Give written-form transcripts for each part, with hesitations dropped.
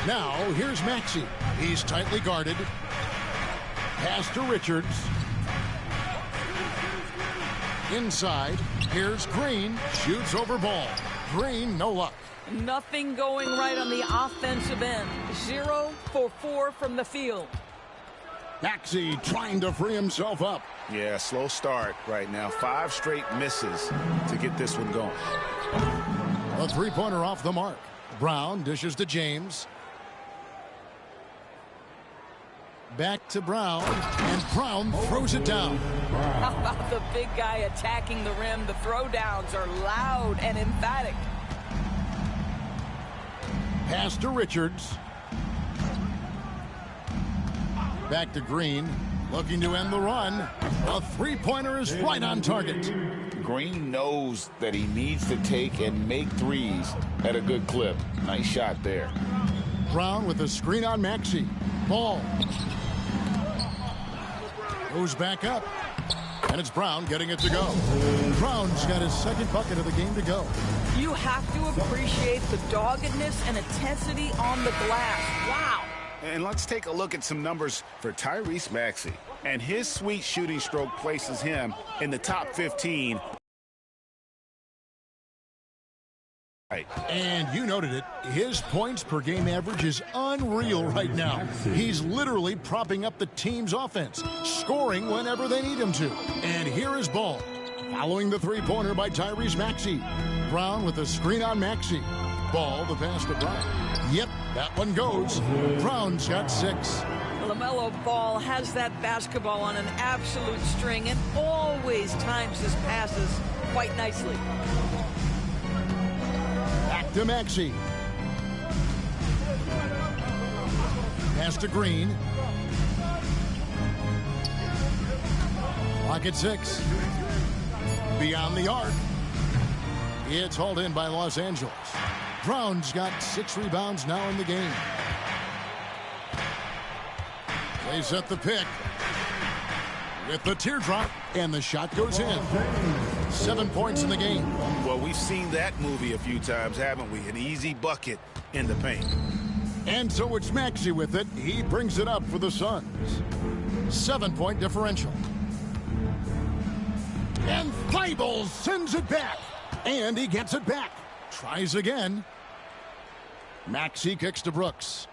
Now, here's Maxey. He's tightly guarded. Pass to Richards. Inside, here's Green. Shoots over ball. Green, no luck. Nothing going right on the offensive end. 0 for 4 from the field. Maxey trying to free himself up. Yeah, slow start right now. 5 straight misses to get this one going. A three-pointer off the mark. Brown dishes to James. Back to Brown, and Brown throws it down. How about the big guy attacking the rim? The throwdowns are loud and emphatic. Pass to Richards. Back to Green, looking to end the run. A three-pointer is right on target. Green knows that he needs to take and make threes at a good clip. Nice shot there. Brown with a screen on Maxey. Ball. Goes back up. And it's Brown getting it to go. Brown's got his second bucket of the game to go. You have to appreciate the doggedness and intensity on the glass. Wow. And let's take a look at some numbers for Tyrese Maxey. And his sweet shooting stroke places him in the top 15. Right. And you noted it. His points per game average is unreal right now. He's literally propping up the team's offense, scoring whenever they need him to. And here is Ball, following the three-pointer by Tyrese Maxey. Brown with a screen on Maxey. Ball, the pass to Brown. Yep, that one goes. Brown's got 6. LaMelo Ball has that basketball on an absolute string and always times his passes quite nicely. Back to Maxey. Pass to Green. Clock at 6. Beyond the arc. It's hauled in by Los Angeles. Brown's got 6 rebounds now in the game. They set the pick with the teardrop, and the shot goes in. 7 points in the game. Well, we've seen that movie a few times, haven't we? An easy bucket in the paint. And so it's Maxey with it. He brings it up for the Suns. 7-point differential. And Thibault sends it back. And he gets it back. Tries again. Maxey kicks to Brooks.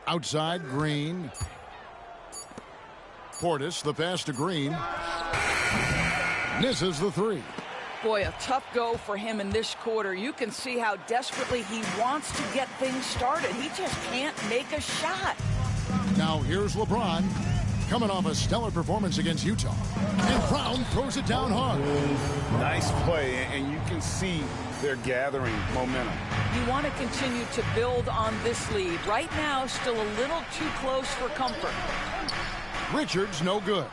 Outside, Green. Portis, the pass to Green. Misses the 3. Boy, a tough go for him in this quarter. You can see how desperately he wants to get things started. He just can't make a shot. Now here's LeBron, coming off a stellar performance against Utah. And Brown throws it down hard. Nice play, and you can see they're gathering momentum. You want to continue to build on this lead. Right now, still a little too close for comfort. Richards, no good.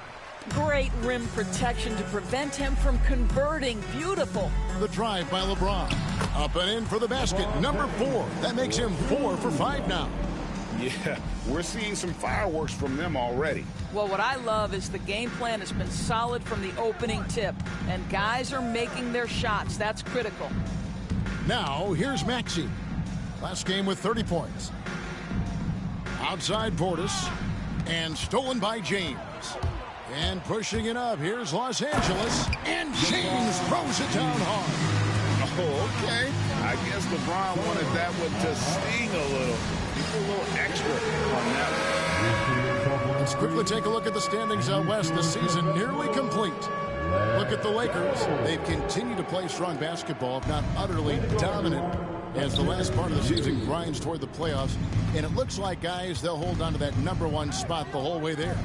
Great rim protection to prevent him from converting. Beautiful. The drive by LeBron. Up and in for the basket. Number 4. That makes him 4 for 5 now. Yeah, we're seeing some fireworks from them already. Well, what I love is the game plan has been solid from the opening tip. And guys are making their shots. That's critical. Now, here's Maxey. Last game with 30 points. Outside Portis. And stolen by James. And pushing it up, here's Los Angeles, and James throws it down hard. Oh, okay. I guess LeBron wanted that one to sting a little. He's a little extra on that one. Let's quickly take a look at the standings out west. The season nearly complete. Look at the Lakers. They've continued to play strong basketball, if not utterly dominant, as the last part of the season grinds toward the playoffs. And it looks like, guys, they'll hold on to that number 1 spot the whole way there.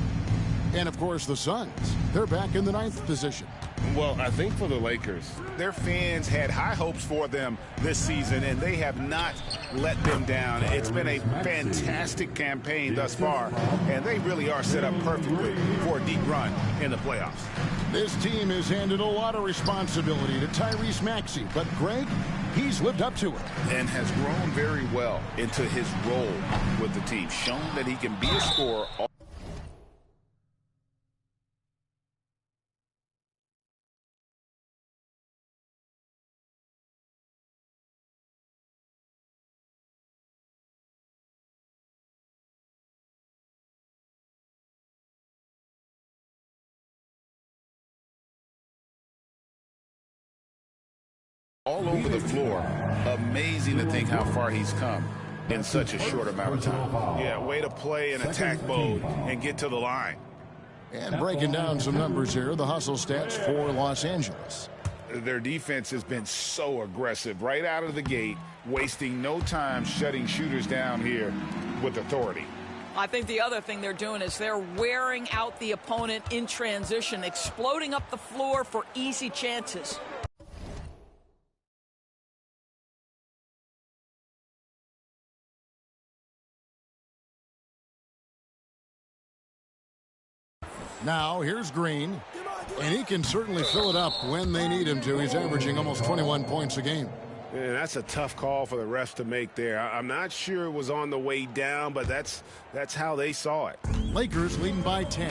And, of course, the Suns. They're back in the 9th position. Well, I think for the Lakers, their fans had high hopes for them this season, and they have not let them down. It's been a fantastic campaign thus far, and they really are set up perfectly for a deep run in the playoffs. This team has handed a lot of responsibility to Tyrese Maxey, but Greg, he's lived up to it. And has grown very well into his role with the team, shown that he can be a scorer All over the floor. Amazing to think how far he's come in such a short amount of time. Yeah, way to play in attack mode and get to the line. And breaking down some numbers here, the hustle stats for Los Angeles. Their defense has been so aggressive right out of the gate, wasting no time shutting shooters down here with authority. I think the other thing they're doing is they're wearing out the opponent in transition, exploding up the floor for easy chances. Now, here's Green, and he can certainly fill it up when they need him to. He's averaging almost 21 points a game. Yeah, that's a tough call for the refs to make there. I'm not sure it was on the way down, but that's how they saw it. Lakers leading by 10.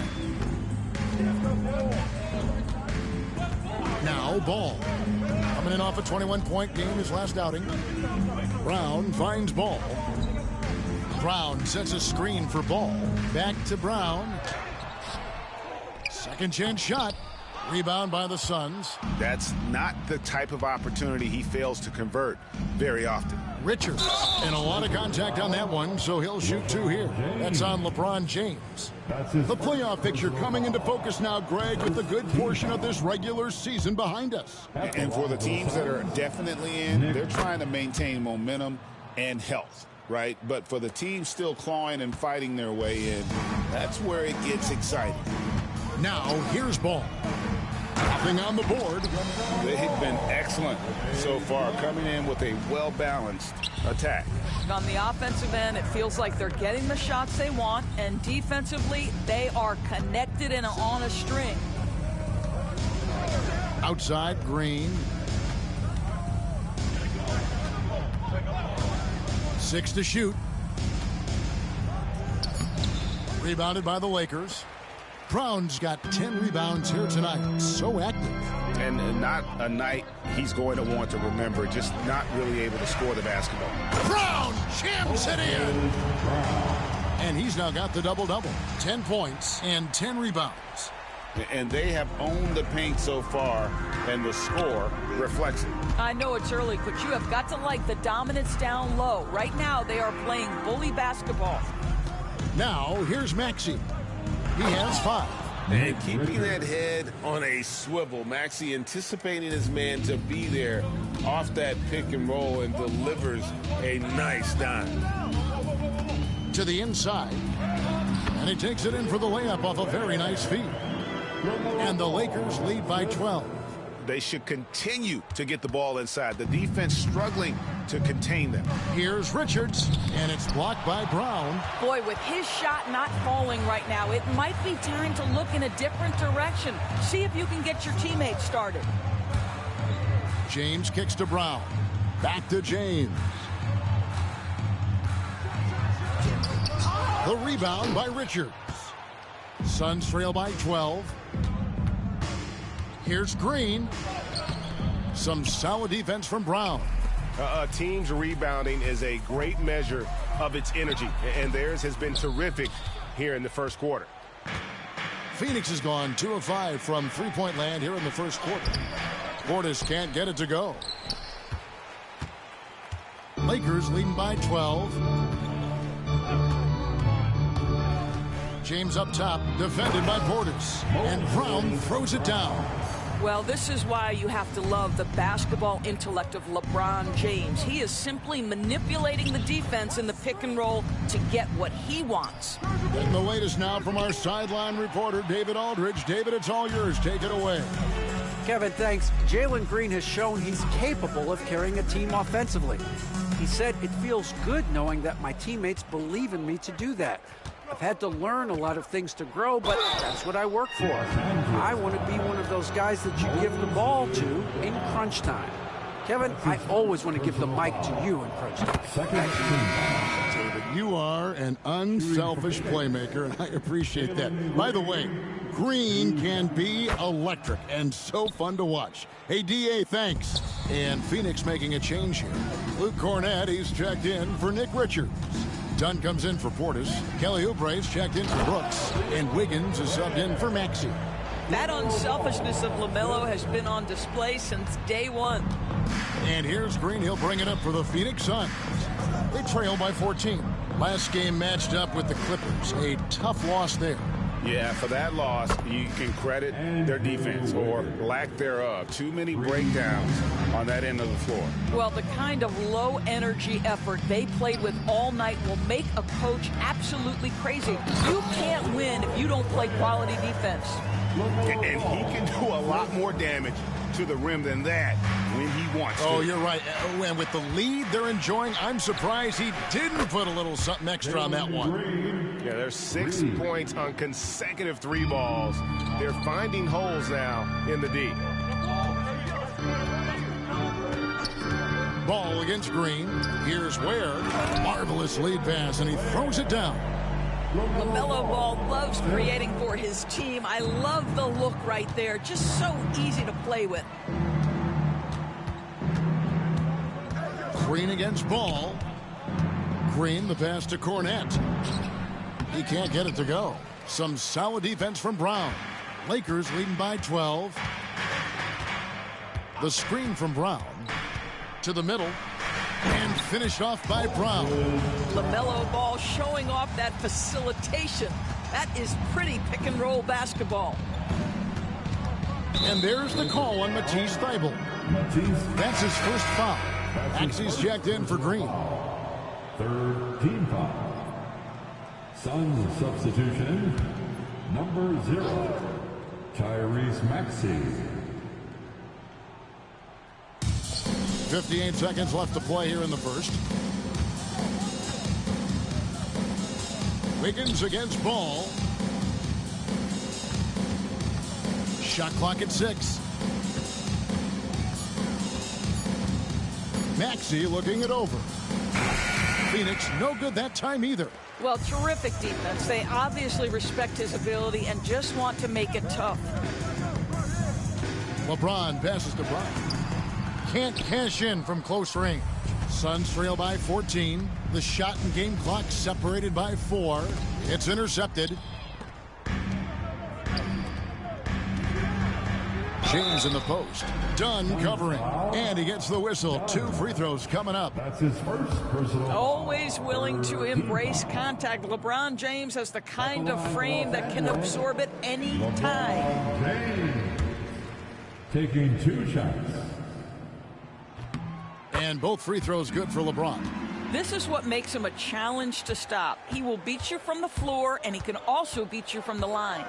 Now, Ball. Coming in off a 21-point game his last outing. Brown finds Ball. Brown sets a screen for Ball. Back to Brown. Second chance shot. Rebound by the Suns. That's not the type of opportunity he fails to convert very often. Richards. And a lot of contact on that one, so he'll shoot two here. That's on LeBron James. The playoff picture coming into focus now, Greg, with a good portion of this regular season behind us. And for the teams that are definitely in, they're trying to maintain momentum and health, right? But for the teams still clawing and fighting their way in, that's where it gets exciting. Now, here's Ball. Nothing on the board. They've been excellent so far, coming in with a well-balanced attack. On the offensive end, it feels like they're getting the shots they want, and defensively, they are connected and on a string. Outside, Green. 6 to shoot. Rebounded by the Lakers. Brown's got 10 rebounds here tonight. So active. And not a night he's going to want to remember, just not really able to score the basketball. Brown jams it in. And he's now got the double-double. 10 points and 10 rebounds. And they have owned the paint so far, and the score reflects it. I know it's early, but you have got to like the dominance down low. Right now, they are playing bully basketball. Now, here's Maxey. He has 5. And keeping that head on a swivel, Maxey anticipating his man to be there off that pick and roll and delivers a nice dime. To the inside. And he takes it in for the layup off a very nice feed. And the Lakers lead by 12. They should continue to get the ball inside. The defense struggling to contain them. Here's Richards, and it's blocked by Brown. Boy, with his shot not falling right now, it might be time to look in a different direction. See if you can get your teammates started. James kicks to Brown. Back to James. The rebound by Richards. Suns trail by 12. Here's Green. Some solid defense from Brown. A team's rebounding is a great measure of its energy, and theirs has been terrific here in the first quarter. Phoenix has gone 2 of 5 from three-point land here in the first quarter. Portis can't get it to go. Lakers leading by 12. James up top, defended by Portis. And Brown throws it down. Well, this is why you have to love the basketball intellect of LeBron James. He is simply manipulating the defense in the pick and roll to get what he wants. And the latest now from our sideline reporter, David Aldridge. David, it's all yours. Take it away. Kevin, thanks. Jalen Green has shown he's capable of carrying a team offensively. He said, "It feels good knowing that my teammates believe in me to do that. I've had to learn a lot of things to grow, but that's what I work for. I want to be one of those guys that you give the ball to in crunch time." Kevin, I always want to give the mic to you in crunch time. David, you are an unselfish playmaker, and I appreciate that. By the way, Green can be electric and so fun to watch. Hey, DA, thanks. And Phoenix making a change here. Luke Cornett, he's checked in for Nick Richards. Dunn comes in for Portis. Kelly Oubre's checked in for Brooks. And Wiggins is subbed in for Maxey. That unselfishness of LaMelo has been on display since day one. And here's Green. He'll bring it up for the Phoenix Suns. They trail by 14. Last game matched up with the Clippers. A tough loss there. Yeah, for that loss, you can credit their defense or lack thereof. Too many breakdowns on that end of the floor. Well, the kind of low-energy effort they played with all night will make a coach absolutely crazy. You can't win if you don't play quality defense. And he can do a lot more damage to the rim than that when he wants to. Oh, you're right. And with the lead they're enjoying, I'm surprised he didn't put a little something extra on that one. Yeah, there's 6 points on consecutive 3 balls. They're finding holes now in the D. Ball against Green. Here's Ware. Marvelous lead pass, and he throws it down. LaMelo Ball loves creating for his team. I love the look right there. Just so easy to play with. Green against Ball. Green, the pass to Cornette. He can't get it to go. Some solid defense from Brown. Lakers leading by 12. The screen from Brown. To the middle. And finished off by Brown. LaMelo Ball showing off that facilitation. That is pretty pick-and-roll basketball. And there's the call on Matisse Thybulle. That's his first foul. Maxey's checked in for Green. Third team foul. Suns substitution, number 0, Tyrese Maxey. 58 seconds left to play here in the first. Wiggins against Ball. Shot clock at 6. Maxey looking it over. Phoenix no good that time either. Well, terrific defense. They obviously respect his ability and just want to make it tough. LeBron passes to Brown. Can't cash in from close range. Suns trail by 14. The shot and game clock separated by 4. It's intercepted. James in the post. Dunn covering. And he gets the whistle. 2 free throws coming up. That's his first personal. Always willing to embrace contact. LeBron James has the kind of frame that can absorb it any time. James taking 2 shots. And both free throws good for LeBron. This is what makes him a challenge to stop. He will beat you from the floor, and he can also beat you from the line.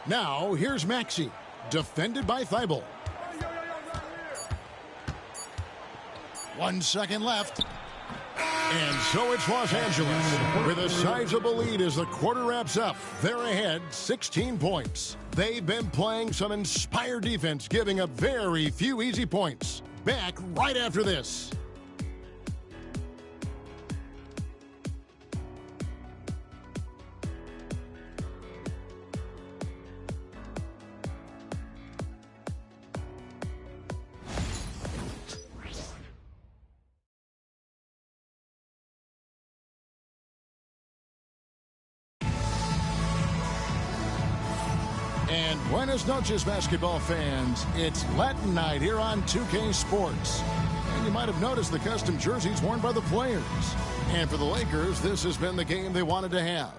Now, here's Maxey, defended by Thybulle. 1 second left. And so it's Los Angeles with a sizable lead as the quarter wraps up. They're ahead 16 points. They've been playing some inspired defense, giving up very few easy points. Back right after this. And buenas noches, basketball fans. It's Latin night here on 2K Sports. And you might have noticed the custom jerseys worn by the players. And for the Lakers, this has been the game they wanted to have.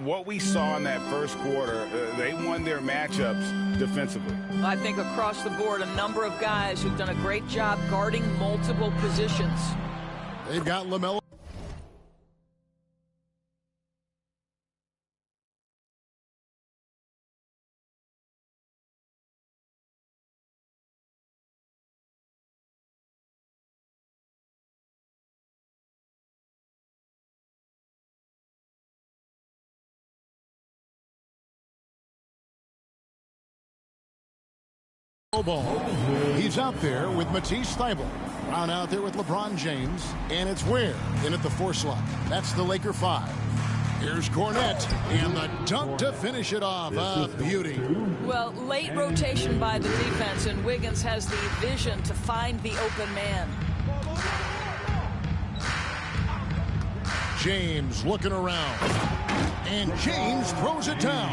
What we saw in that first quarter, they won their matchups defensively. I think across the board, a number of guys who've done a great job guarding multiple positions. They've got LaMelo. Ball. He's out there with Matisse Thybulle. Brown out there with LeBron James. And it's Ware in at the 4 slot. That's the Laker 5. Here's Cornette. And the dunk to finish it off. A beauty. Well, late rotation by the defense, and Wiggins has the vision to find the open man. James looking around. And James throws it down.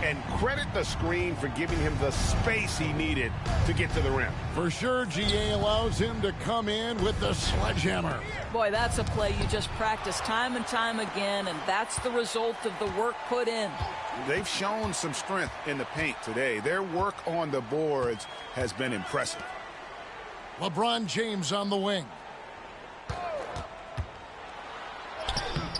And credit the screen for giving him the space he needed to get to the rim. For sure, GA allows him to come in with the sledgehammer. Boy, that's a play you just practice time and time again, and that's the result of the work put in. They've shown some strength in the paint today. Their work on the boards has been impressive. LeBron James on the wing.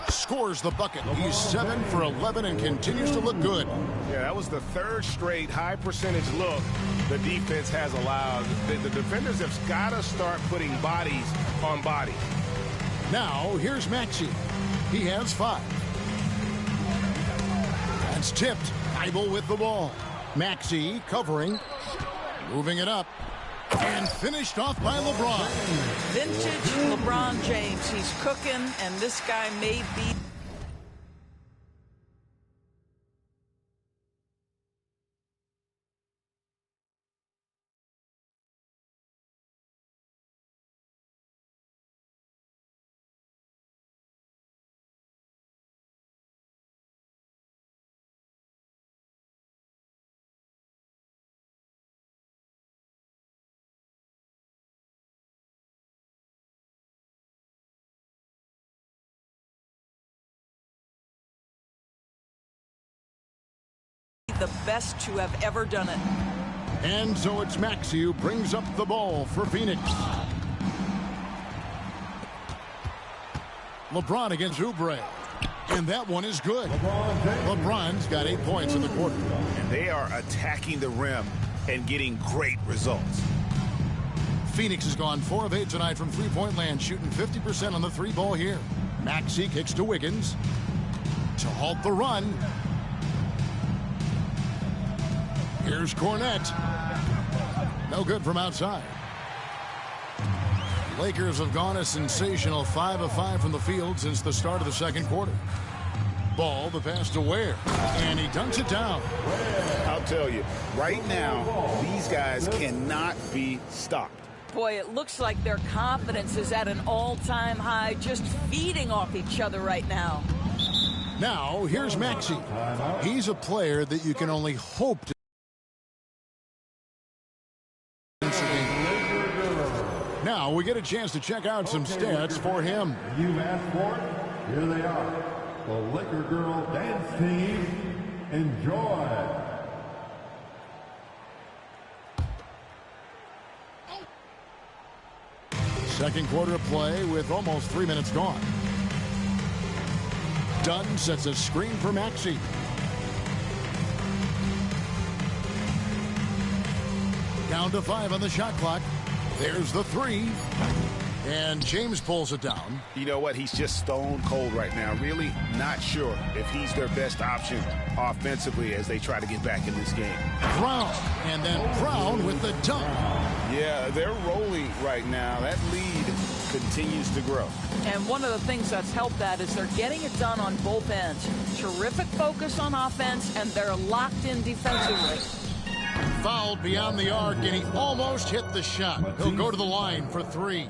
Scores the bucket. He's 7 for 11 and continues to look good. Yeah, that was the third straight high percentage look the defense has allowed. The defenders have got to start putting bodies on bodies. Now, here's Maxey. He has 5. That's tipped. Eibel with the ball. Maxey covering. Moving it up. And finished off by LeBron. Vintage LeBron James. He's cooking, and this guy may be... the best to have ever done it. And so it's Maxey who brings up the ball for Phoenix. LeBron against Oubre. And that one is good. LeBron's got 8 points in the quarter. And they are attacking the rim and getting great results. Phoenix has gone 4 of 8 tonight from three-point land, shooting 50% on the 3-ball here. Maxey kicks to Wiggins to halt the run. Here's Cornette. No good from outside. Lakers have gone a sensational 5 of 5 from the field since the start of the second quarter. Ball, the pass to Ware, and he dunks it down. I'll tell you, right now, these guys cannot be stopped. Boy, it looks like their confidence is at an all-time high, just feeding off each other right now. Now, here's Maxey. He's a player that you can only hope to. Now we get a chance to check out some stats for him. You've asked for it. Here they are. The Laker Girl Dance Team. Enjoy. Second quarter of play with almost 3 minutes gone. Dunn sets a screen for Maxey. Down to 5 on the shot clock. There's the 3. And James pulls it down. You know what? He's just stone cold right now. Really not sure if he's their best option offensively as they try to get back in this game. Brown. And then Brown with the dunk. Yeah, they're rolling right now. That lead continues to grow. And one of the things that's helped that is they're getting it done on both ends. Terrific focus on offense, and they're locked in defensively. Fouled beyond the arc, and he almost hit the shot. He'll go to the line for 3.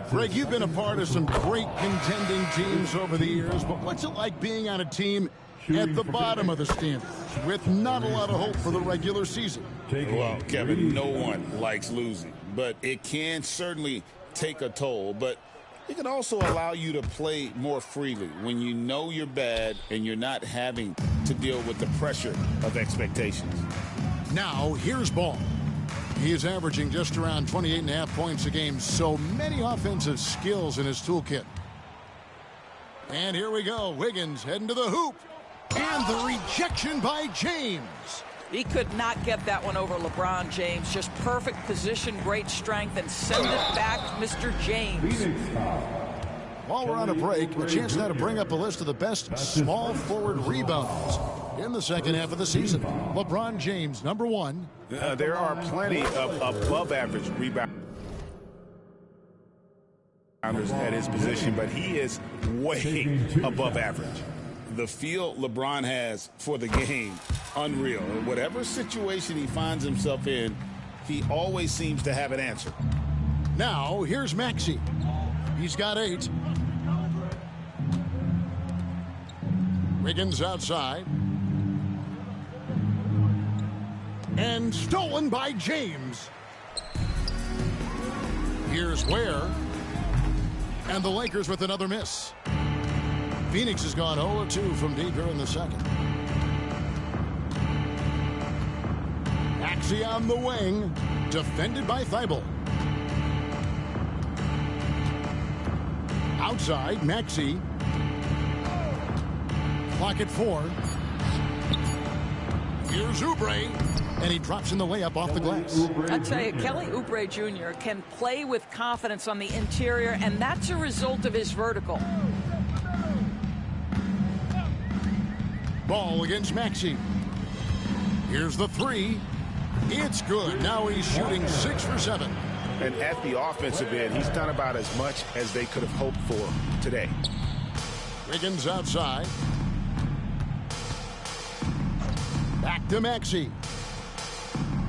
Greg, you've been a part of some great contending teams over the years, but what's it like being on a team at the bottom of the standings with not a lot of hope for the regular season? Well, Kevin, no one likes losing, but it can certainly take a toll. But it can also allow you to play more freely when you know you're bad and you're not having to deal with the pressure of expectations. Now, here's Ball. He is averaging just around 28.5 points a game, so many offensive skills in his toolkit. And here we go. Wiggins heading to the hoop. And the rejection by James. He could not get that one over LeBron James. Just perfect position, great strength, and send it back, Mr. James. While we're on a break, a chance now to bring up a list of the best small forward rebounders in the second half of the season. LeBron James, number 1. There are plenty of above-average rebounders at his position, but he is way above average. The feel LeBron has for the game, unreal. Whatever situation he finds himself in, he always seems to have an answer. Now, here's Maxey. He's got 8. Wiggins outside. And stolen by James. Here's Ware. And the Lakers with another miss. Phoenix has gone 0-2 from deep here in the second. Maxey on the wing. Defended by Thibault. Outside, Maxey. Clock at 4. Here's Oubre. And he drops in the layup off the glass. I tell you, Kelly Oubre Jr. can play with confidence on the interior, and that's a result of his vertical. Ball against Maxey. Here's the 3. It's good. Now he's shooting 6 for 7. And at the offensive end, he's done about as much as they could have hoped for today. Wiggins outside. Back to Maxey.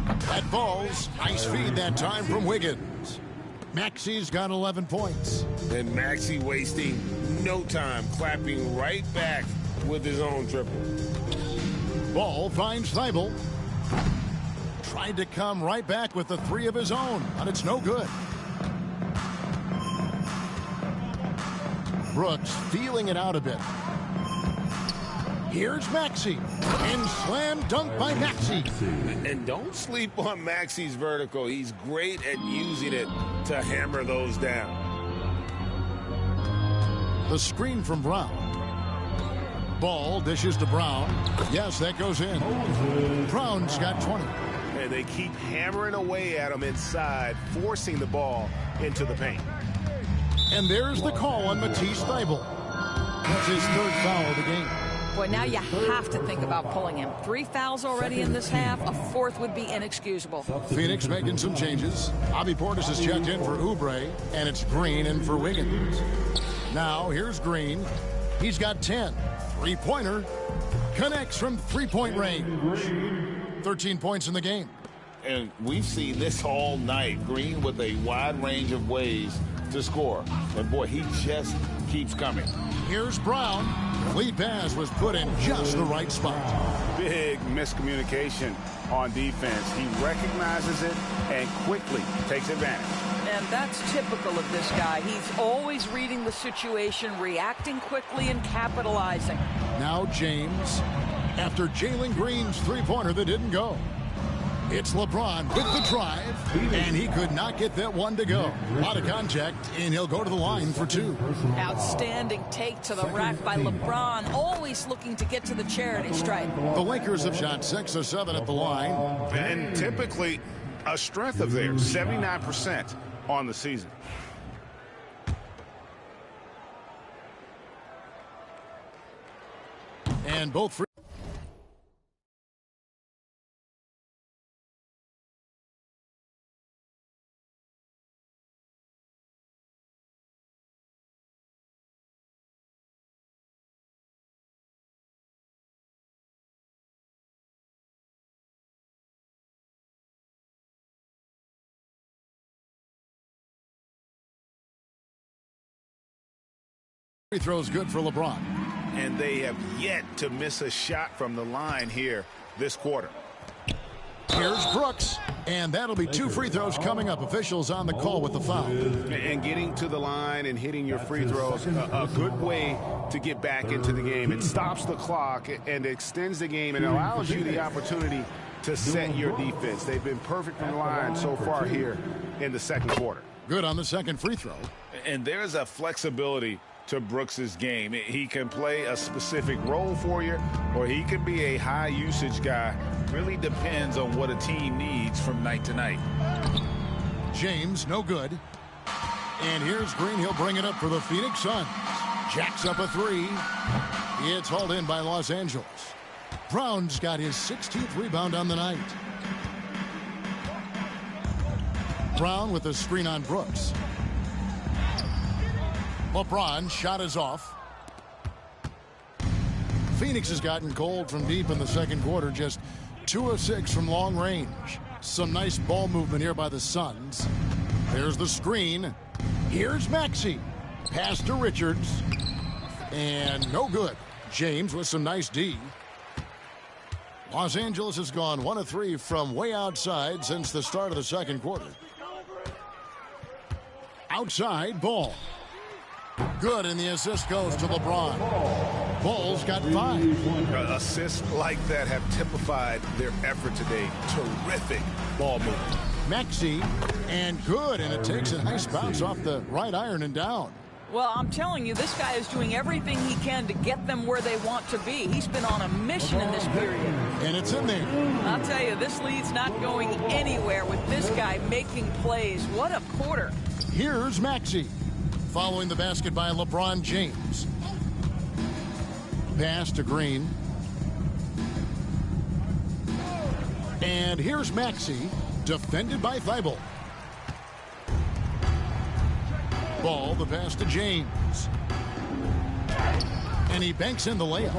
That falls. Nice feed that time from Wiggins. Maxey's got 11 points. And Maxey wasting no time, clapping right back with his own triple. Ball finds Thibault. Tried to come right back with the 3 of his own, but it's no good. Brooks feeling it out a bit. Here's Maxey. And slam dunk by Maxey. And don't sleep on Maxey's vertical. He's great at using it to hammer those down. The screen from Brown. Ball dishes to Brown. Yes, that goes in. Brown's got 20. And they keep hammering away at him inside, forcing the ball into the paint. And there's the call on Matisse Thybulle. That's his 3rd foul of the game. Boy, now you have to think about pulling him. 3 fouls already in this half. A 4th would be inexcusable. Phoenix making some changes. Bobby Portis has checked in for Oubre, and it's Green in for Wiggins. Now, here's Green. He's got 10. Three-pointer. Connects from three-point range. 13 points in the game. And we've seen this all night. Green with a wide range of ways to score. And, boy, he just keeps coming. Here's Brown. Lead pass was put in just the right spot. Big miscommunication on defense. He recognizes it and quickly takes advantage. And that's typical of this guy. He's always reading the situation, reacting quickly, and capitalizing. Now James, after Jalen Green's three-pointer that didn't go. It's LeBron with the drive, and he could not get that one to go. A lot of contact, and he'll go to the line for 2. Outstanding take to the rack by LeBron, always looking to get to the charity stripe. The Lakers have shot 6 of 7 at the line. And typically a strength of theirs, 79% on the season. And both free. Free throws good for LeBron. And they have yet to miss a shot from the line here this quarter. Here's Brooks, and that'll be 2 free throws coming up. Officials on the call with the foul. And getting to the line and hitting your free throws, a good way to get back into the game. It stops the clock and extends the game and allows you the opportunity to set your defense. They've been perfect from the line so far here in the second quarter. Good on the second free throw. And there's a flexibility to Brooks's game. He can play a specific role for you, or he can be a high usage guy. Really depends on what a team needs from night to night. James, no good. And here's Green. He'll bring it up for the Phoenix Suns. Jacks up a 3. It's hauled in by Los Angeles. Brown's got his 16th rebound on the night. Brown with a screen on Brooks. LeBron shot is off. Phoenix has gotten cold from deep in the second quarter, just 2 of 6 from long range. Some nice ball movement here by the Suns. There's the screen. Here's Maxey. Pass to Richards. And no good. James with some nice D. Los Angeles has gone 1 of 3 from way outside since the start of the second quarter. Outside ball. Good, and the assist goes to LeBron. Ball's got 5. Assists like that have typified their effort today. Terrific ball movement. Maxey, and good, and it takes a nice bounce off the right iron and down. Well, I'm telling you, this guy is doing everything he can to get them where they want to be. He's been on a mission in this period. And it's in there. I'll tell you, this lead's not going anywhere with this guy making plays. What a quarter. Here's Maxey. Following the basket by LeBron James. Pass to Green. And here's Maxey, defended by Thibault. Ball, the pass to James. And he banks in the layup.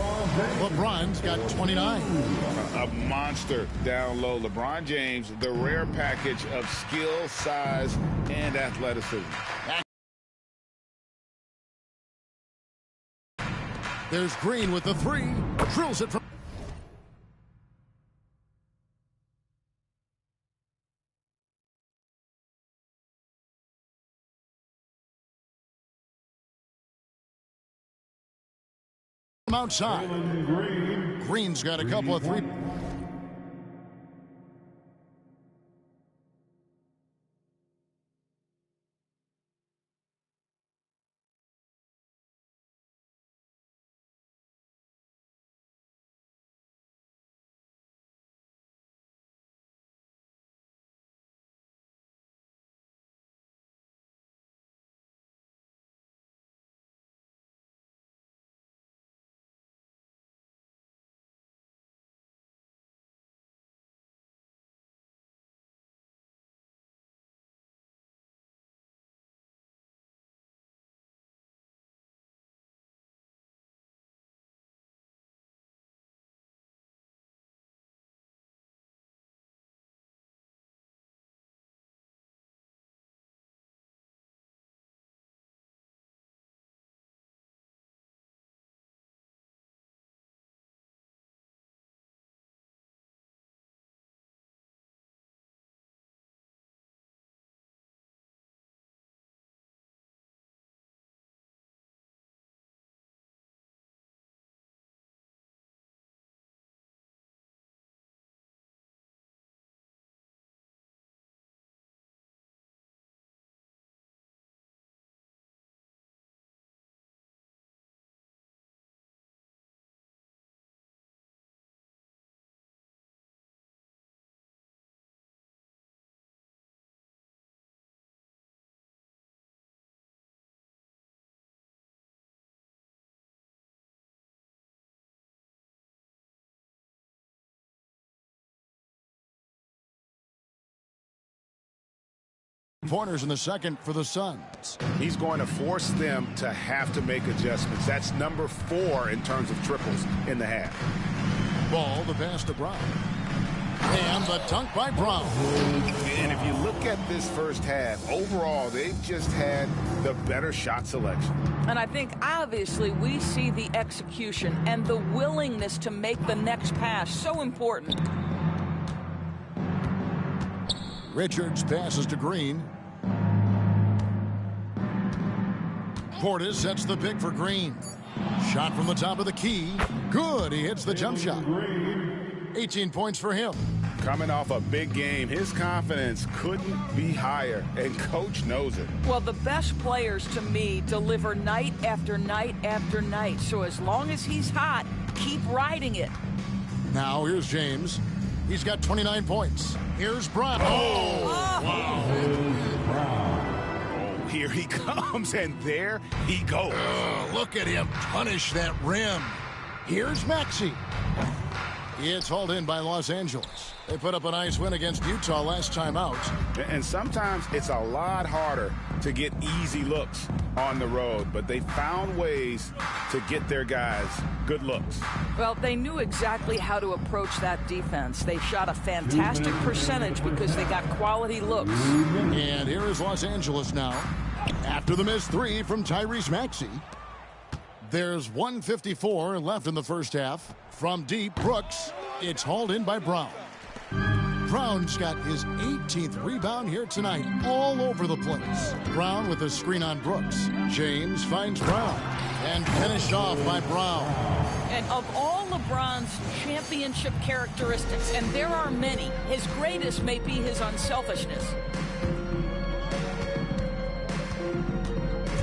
LeBron's got 29. A monster down low. LeBron James, the rare package of skill, size, and athleticism. There's Green with the 3. Drills it from outside. Green's got a couple of 3. Pointers in the second for the Suns. He's going to force them to have to make adjustments. That's number 4 in terms of triples in the half. Ball, the pass to Brown. And the dunk by Brown. And if you look at this first half, overall, they've just had the better shot selection. And I think, obviously, we see the execution and the willingness to make the next pass so important. Richards passes to Green. Portis sets the pick for Green. Shot from the top of the key. Good. He hits the jump shot. 18 points for him. Coming off a big game, his confidence couldn't be higher, and coach knows it. Well, the best players, to me, deliver night after night after night. So as long as he's hot, keep riding it. Now here's James. He's got 29 points. Here's Brown. Here he comes, and there he goes. Look at him punish that rim. Here's Maxey. It's hauled in by Los Angeles. They put up a nice win against Utah last time out. And sometimes it's a lot harder to get easy looks on the road, but they found ways to get their guys good looks. Well, they knew exactly how to approach that defense. They shot a fantastic percentage because they got quality looks. And here is Los Angeles now. After the missed 3 from Tyrese Maxey. There's 1:54 left in the first half. From deep, Brooks. It's hauled in by Brown. Brown's got his 18th rebound here tonight, all over the place. Brown with a screen on Brooks. James finds Brown and finished off by Brown. And of all LeBron's championship characteristics, and there are many, his greatest may be his unselfishness.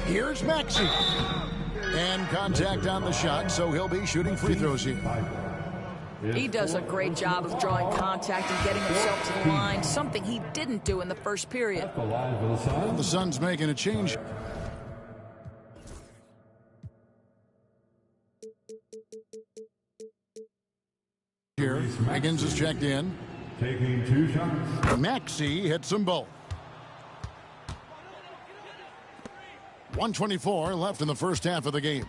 Here's Maxey. And contact on the shot, so he'll be shooting free throws here. He does a great job of drawing contact and getting himself to the line, something he didn't do in the first period. The Suns making a change. Here, Higgins is checked in. Taking 2 shots. Maxey hits them both. 1:24 left in the first half of the game.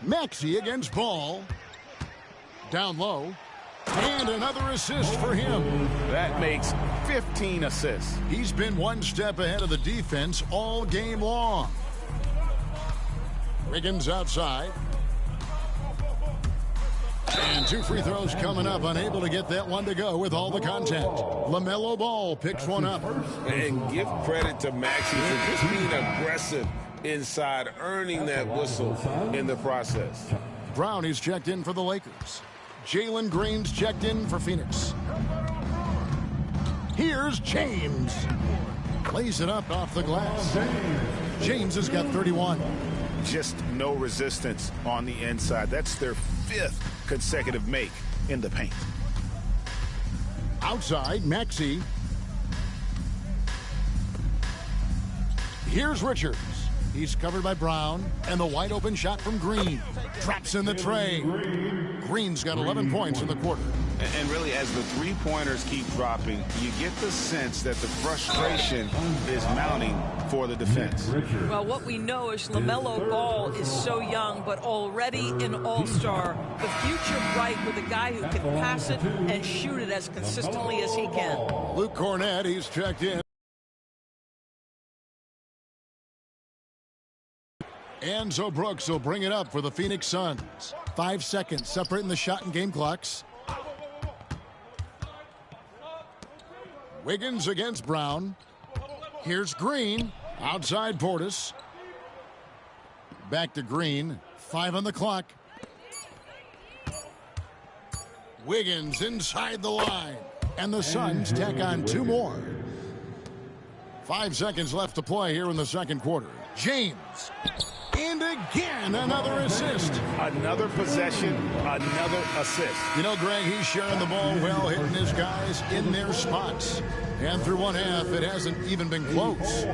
Maxey against Ball. Down low. And another assist for him. That makes 15 assists. He's been one step ahead of the defense all game long. Wiggins outside. And 2 free throws coming up. Unable to get that one to go with all the contact. LaMelo Ball picks one up. And give credit to Maxey for just being aggressive inside, earning that whistle in the process. Brown is checked in for the Lakers. Jalen Green's checked in for Phoenix. Here's James. Lays it up off the glass. James has got 31. Just no resistance on the inside. That's their 5th consecutive make in the paint. Outside, Maxey. Here's Richards. He's covered by Brown, and the wide open shot from Green. Traps in the tray. Green's got 11 points in the quarter. And really, as the three-pointers keep dropping, you get the sense that the frustration is mounting for the defense. Well, what we know is LaMelo Ball is so young, but already an all-star. The future bright with a guy who can pass it and shoot it as consistently as he can. Luke Cornett, he's checked in. Enzo Brooks will bring it up for the Phoenix Suns. 5 seconds separating the shot and game clocks. Wiggins against Brown. Here's Green. Outside Portis. Back to Green. 5 on the clock. Wiggins inside the line. And the Suns tack on 2 more. 5 seconds left to play here in the second quarter. James. And again, another assist. Another possession, another assist. You know, Greg, he's sharing the ball well, hitting his guys in their spots. And through one half, it hasn't even been close.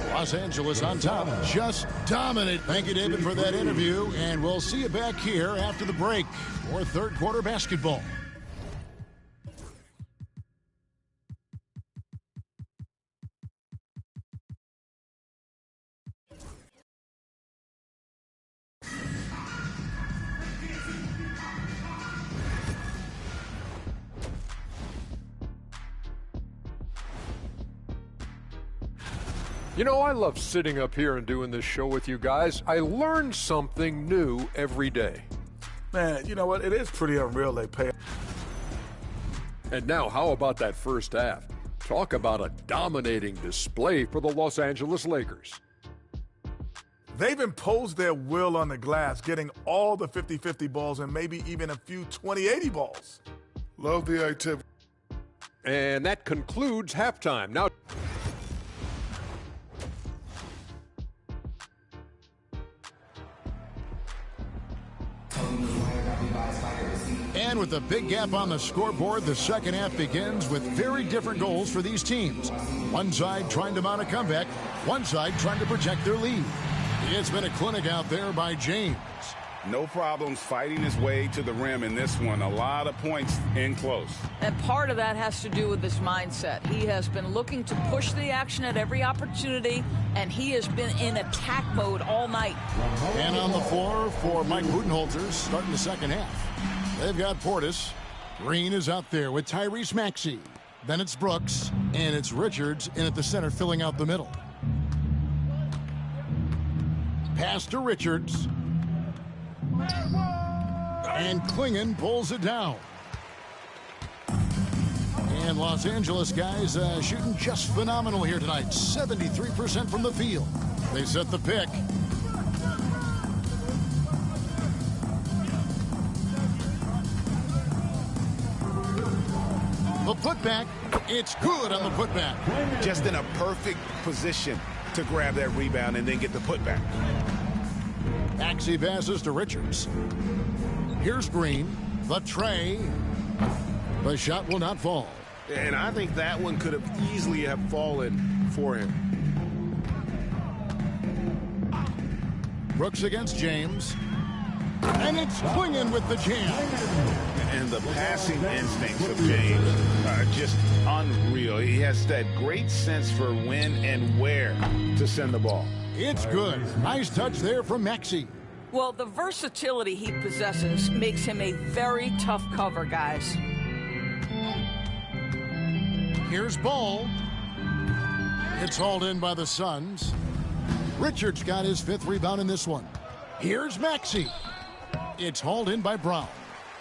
Los Angeles on top. Just dominate. Thank you, David, for that interview. And we'll see you back here after the break for third quarter basketball. You know, I love sitting up here and doing this show with you guys. I learn something new every day. Man, you know what? It is pretty unreal they pay. And now, how about that first half? Talk about a dominating display for the Los Angeles Lakers. They've imposed their will on the glass, getting all the 50-50 balls and maybe even a few 20-80 balls. Love the activity. And that concludes halftime. Now, and with a big gap on the scoreboard, the second half begins with very different goals for these teams. One side trying to mount a comeback, one side trying to protect their lead. It's been a clinic out there by James. No problems fighting his way to the rim in this one. A lot of points in close. And part of that has to do with his mindset. He has been looking to push the action at every opportunity, and he has been in attack mode all night. And on the floor for Mike Budenholzer starting the second half. They've got Portis. Green is out there with Tyrese Maxey. Then it's Brooks, and it's Richards in at the center filling out the middle. Pass to Richards. And Klingon pulls it down. And Los Angeles guys shooting just phenomenal here tonight. 73% from the field. They set the pick. The putback, it's good on the putback. Just in a perfect position to grab that rebound and then get the putback. Maxey passes to Richards. Here's Green. The tray. The shot will not fall. And I think that one could have easily have fallen for him. Brooks against James. And it's Klingon with the jam. And the passing instincts of James are just unreal. He has that great sense for when and where to send the ball. It's good. Nice touch there from Maxey. Well, the versatility he possesses makes him a very tough cover, guys. Here's Ball. It's hauled in by the Suns. Richards got his 5th rebound in this one. Here's Maxey. It's hauled in by Brown.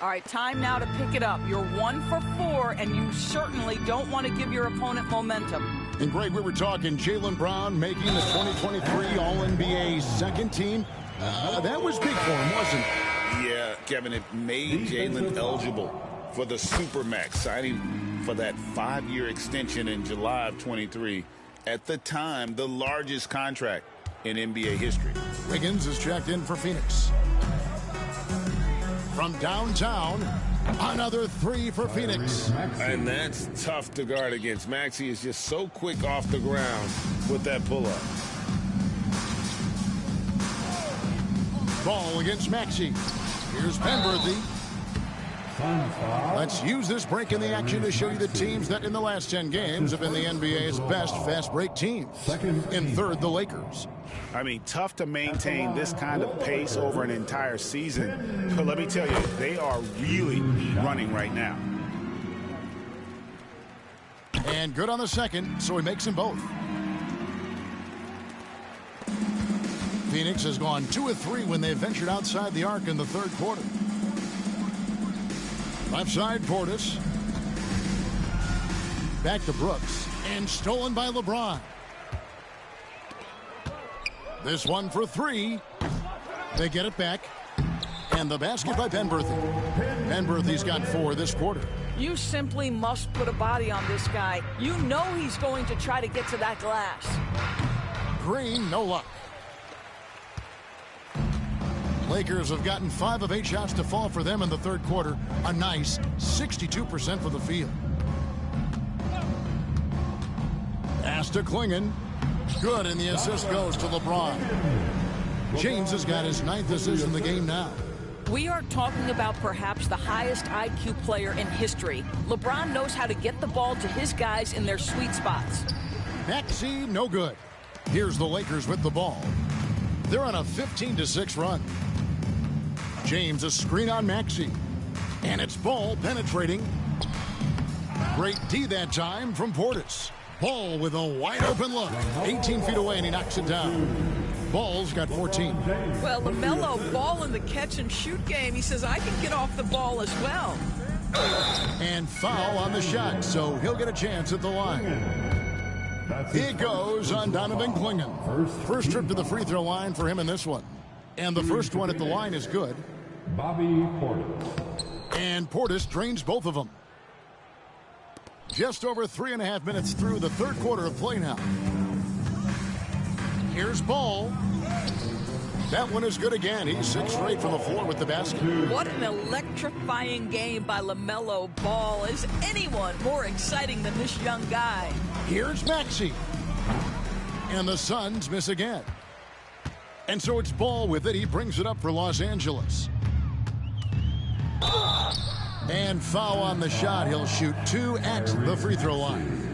All right, time now to pick it up. You're 1 for 4, and you certainly don't want to give your opponent momentum. And Greg, we were talking Jaylen Brown making the 2023 All-NBA second team. That was big for him, wasn't it? Yeah, Kevin, it made Jaylen eligible for the Supermax, signing for that 5-year extension in July of 23. At the time, the largest contract in NBA history. Wiggins is checked in for Phoenix. From downtown, another 3 for Phoenix. And that's tough to guard against. Maxey is just so quick off the ground with that pull-up. Ball against Maxey. Here's Penberthy. Let's use this break in the action to show you the teams that in the last 10 games have been the NBA's best fast break teams. In third, the Lakers. I mean, tough to maintain this kind of pace over an entire season. But let me tell you, they are really running right now. And good on the second, so he makes them both. Phoenix has gone 2 of 3 when they ventured outside the arc in the third quarter. Left side, Portis. Back to Brooks. And stolen by LeBron. This one for 3. They get it back. And the basket by Penberthy. Penberthy's got 4 this quarter. You simply must put a body on this guy. You know he's going to try to get to that glass. Green, no luck. Lakers have gotten 5 of 8 shots to fall for them in the third quarter. A nice 62% for the field. Pass to Klingon. Good, and the assist goes to LeBron. James has got his 9th assist in the game now. We are talking about perhaps the highest IQ player in history. LeBron knows how to get the ball to his guys in their sweet spots. Maxey, no good. Here's the Lakers with the ball. They're on a 15-6 run. James, a screen on Maxey. And it's Ball penetrating. Great D that time from Portis. Ball with a wide open look. 18 feet away, and he knocks it down. Ball's got 14. Well, LaMelo Ball in the catch-and-shoot game. He says, I can get off the ball as well. And foul on the shot, so he'll get a chance at the line. He goes on Donovan Klingon. First trip to the free throw line for him in this one. And the first one at the line is good. Bobby Portis. And Portis drains both of them. Just over 3.5 minutes through the third quarter of play now. Here's Ball. That one is good again. He's 6 straight from the floor with the basket. What an electrifying game by LaMelo Ball. Is anyone more exciting than this young guy? Here's Maxey. And the Suns miss again. And so it's Ball with it. He brings it up for Los Angeles. And foul on the shot. He'll shoot 2 at the free throw line.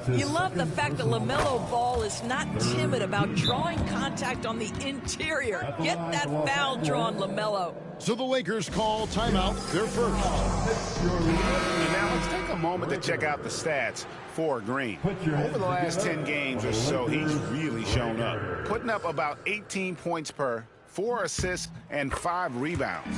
You love the fact that LaMelo Ball is not timid about drawing contact on the interior. Get that foul drawn, LaMelo. So the Lakers call timeout, their first. And now let's take a moment to check out the stats for Green. Over the last 10 games or so, he's really shown up, putting up about 18 points per, 4 assists, and 5 rebounds.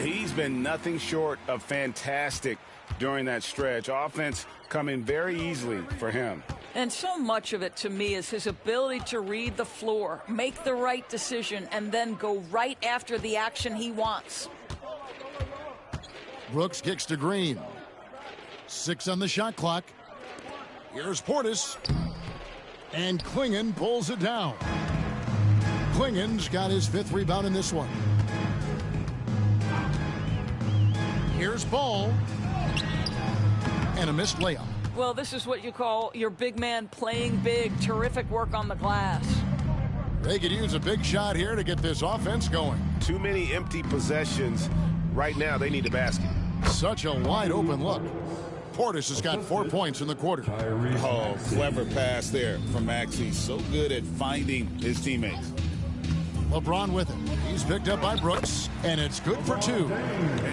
He's been nothing short of fantastic during that stretch. Offense coming very easily for him. And so much of it, to me, is his ability to read the floor, make the right decision, and then go right after the action he wants. Brooks kicks to Green. 6 on the shot clock. Here's Portis. And Klingon pulls it down. Klingon's got his 5th rebound in this one. Here's Ball. And a missed layup. Well, this is what you call your big man playing big. Terrific work on the glass. They could use a big shot here to get this offense going. Too many empty possessions. Right now, they need a basket. Such a wide open look. Portis has got 4 points in the quarter. Oh, clever pass there from Maxey. So good at finding his teammates. LeBron with it. He's picked up by Brooks, and it's good for 2.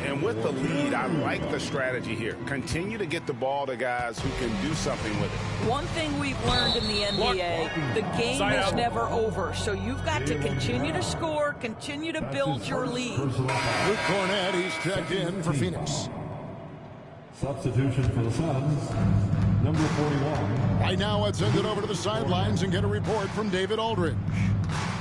And with the lead, I like the strategy here. Continue to get the ball to guys who can do something with it. One thing we've learned in the NBA, the game is never over. So you've got to continue to score, continue to build your lead. Luke Cornett, he's checked in for Phoenix. Substitution for the Suns, number 41. Right now, let's send it over to the sidelines and get a report from David Aldridge.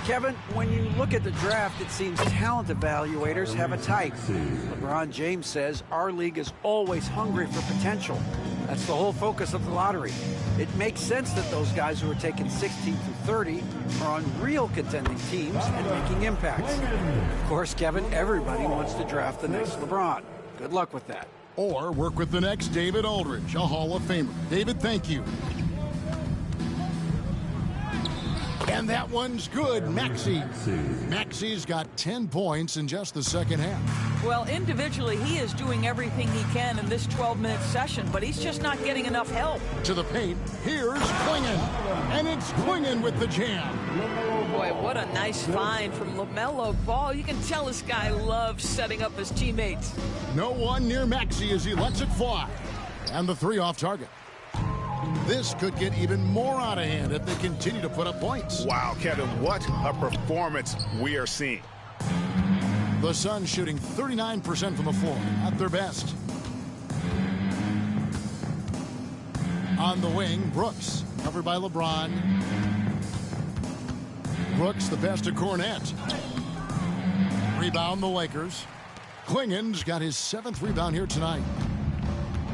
Kevin, when you look at the draft, it seems talent evaluators have a type. LeBron James says our league is always hungry for potential. That's the whole focus of the lottery. It makes sense that those guys who are taken 16 through 30 are on real contending teams and making impacts. Of course, Kevin, everybody wants to draft the next LeBron. Good luck with that. Or work with the next David Aldridge, a Hall of Famer. David, thank you. And that one's good, Maxey. Maxey's got 10 points in just the second half. Well, individually, he is doing everything he can in this 12-minute session, but he's just not getting enough help. To the paint, here's Klingon. And it's Klingon with the jam. Boy, what a nice find from LaMelo Ball. You can tell this guy loves setting up his teammates. No one near Maxey as he lets it fly. And the 3 off target. This could get even more out of hand if they continue to put up points. Wow, Kevin, what a performance we are seeing. The Suns shooting 39% from the floor at their best. On the wing, Brooks, covered by LeBron. Brooks, the best of Cornett. Rebound, the Lakers. Klingon's got his 7th rebound here tonight.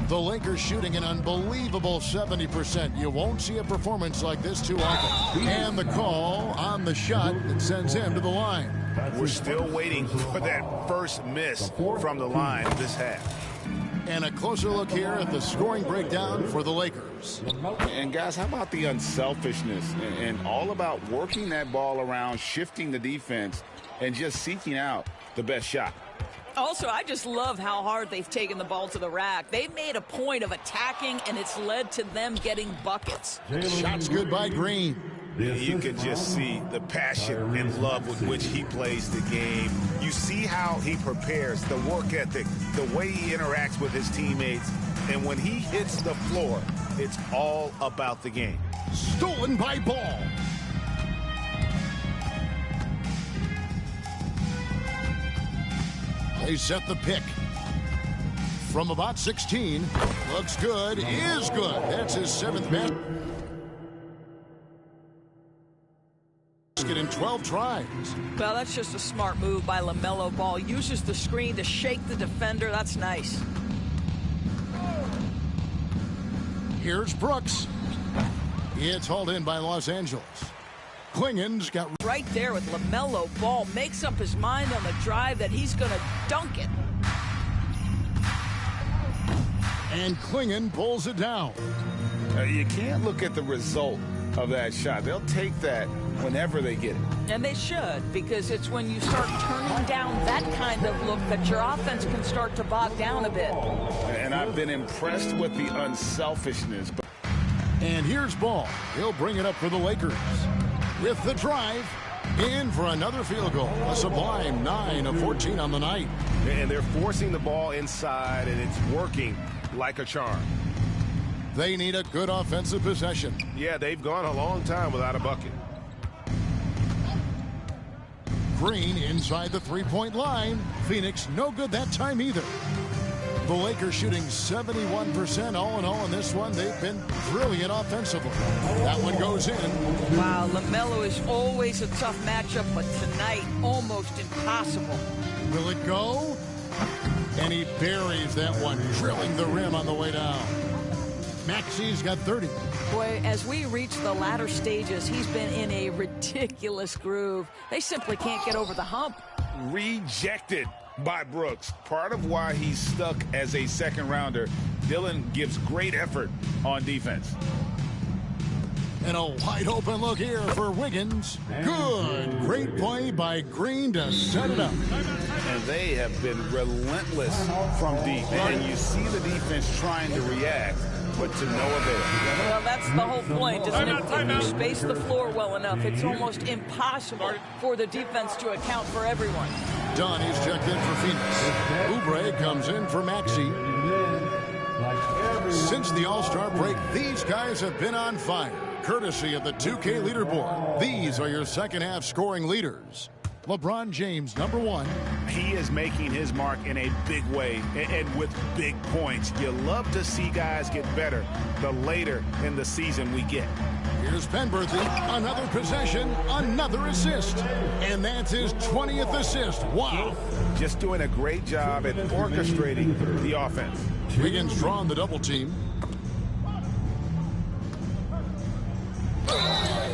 The Lakers shooting an unbelievable 70%. You won't see a performance like this too often. And the call on the shot that sends him to the line. We're still waiting for that first miss from the line this half. And a closer look here at the scoring breakdown for the Lakers. And guys, how about the unselfishness and all about working that ball around, shifting the defense, and just seeking out the best shot. Also, I just love how hard they've taken the ball to the rack. They've made a point of attacking, and it's led to them getting buckets. Shots good by Green. You can just see the passion and love with which he plays the game. You see how he prepares, the work ethic, the way he interacts with his teammates. And when he hits the floor, it's all about the game. Stolen by Ball. They set the pick. From about 16. Looks good. Is good. That's his 7th best. In 12 tries. Well, that's just a smart move by LaMelo Ball. Uses the screen to shake the defender. That's nice. Here's Brooks. It's hauled in by Los Angeles. Klingon's got right there with LaMelo Ball. Makes up his mind on the drive that he's going to dunk it. And Klingon pulls it down. You can't look at the result of that shot. They'll take that whenever they get it. And they should, because it's when you start turning down that kind of look that your offense can start to bog down a bit. And I've been impressed with the unselfishness. And here's Ball. He'll bring it up for the Lakers. With the drive, in for another field goal. A sublime 9 of 14 on the night. And they're forcing the ball inside, and it's working like a charm. They need a good offensive possession. Yeah, they've gone a long time without a bucket. Green inside the three-point line. Phoenix no good that time either. The Lakers shooting 71% all in all in this one. They've been brilliant offensively. That one goes in. Wow, LaMelo is always a tough matchup, but tonight almost impossible. Will it go? And he buries that one, drilling the rim on the way down. Maxi's got 30. Boy, as we reach the latter stages, he's been in a ridiculous groove. They simply can't get over the hump. Rejected by Brooks. Part of why he's stuck as a second rounder. Dillon gives great effort on defense. And a wide open look here for Wiggins. Good. Great play by Green to set it up. And they have been relentless from deep. And you see the defense trying to react, but to no avail. Well, that's the whole point, isn't it? If you space the floor well enough, it's almost impossible for the defense to account for everyone. Dunn is checked in for Phoenix. Oubre comes in for Maxey. Since the All-Star break, these guys have been on fire. Courtesy of the 2K leaderboard. These are your second half scoring leaders. LeBron James, #1. He is making his mark in a big way and with big points. You love to see guys get better the later in the season we get. Here's Penberthy, another possession, another assist. And that's his 20th assist. Wow. Just doing a great job at orchestrating the offense. Wiggins drawing the double team.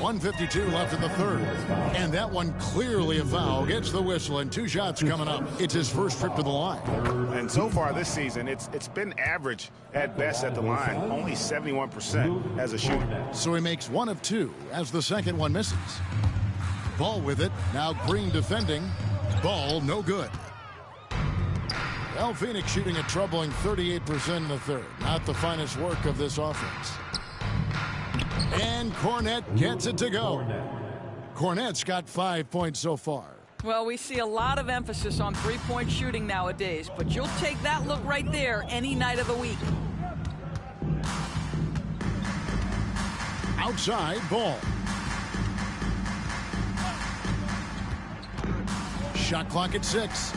1:52 left in the third. And that one clearly a foul. Gets the whistle and 2 shots coming up. It's his first trip to the line. And so far this season, it's been average at best at the line. Only 71% as a shooter. So he makes 1 of 2 as the second one misses. Ball with it. Now Green defending. Ball no good. Well, Phoenix shooting a troubling 38% in the third. Not the finest work of this offense. And Cornette gets it to go. Cornette's got 5 points so far. Well, we see a lot of emphasis on three-point shooting nowadays, but you'll take that look right there any night of the week. Outside, Ball. Shot clock at 6.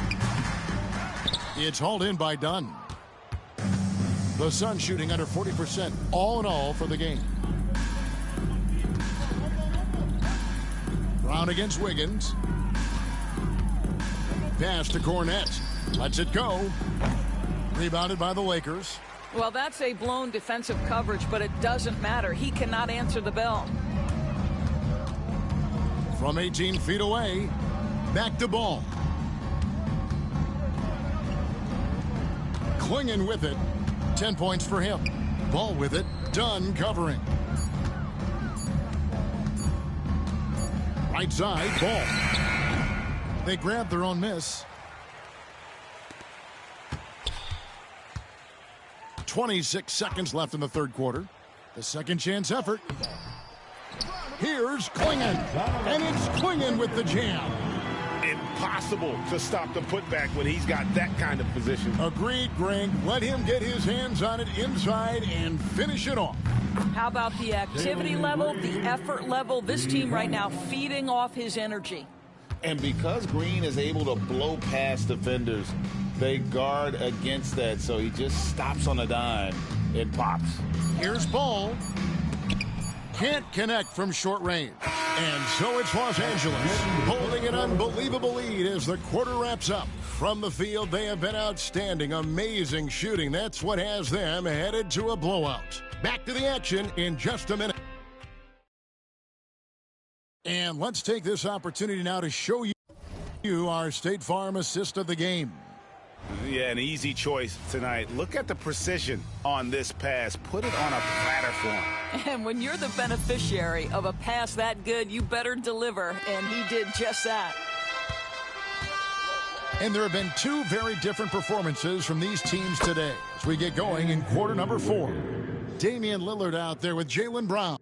It's hauled in by Dunn. The Suns shooting under 40% all in all for the game. Brown against Wiggins. Pass to Cornette. Lets it go. Rebounded by the Lakers. Well, that's a blown defensive coverage, but it doesn't matter. He cannot answer the bell. From 18 feet away. Back to Ball. Clinging with it. 10 points for him. Ball with it. Dunn covering. Right side, Ball. They grab their own miss. 26 seconds left in the third quarter. The second chance effort. Here's Clingan. And it's Clingan with the jam. Impossible to stop the putback when he's got that kind of position. Agreed, Greg. Let him get his hands on it inside and finish it off. How about the activity level, the effort level? This team right now feeding off his energy. And because Green is able to blow past defenders, they guard against that. So he just stops on a dime and pops. Here's Ball. Can't connect from short range. And so it's Los Angeles holding an unbelievable lead as the quarter wraps up. From the field, they have been outstanding. Amazing shooting. That's what has them headed to a blowout. Back to the action in just a minute. And let's take this opportunity now to show you our State Farm assist of the game. Yeah, an easy choice tonight. Look at the precision on this pass. Put it on a platter for him. And when you're the beneficiary of a pass that good, you better deliver, and he did just that. And there have been 2 very different performances from these teams today as we get going in quarter number 4. Damian Lillard out there with Jaylen Brown.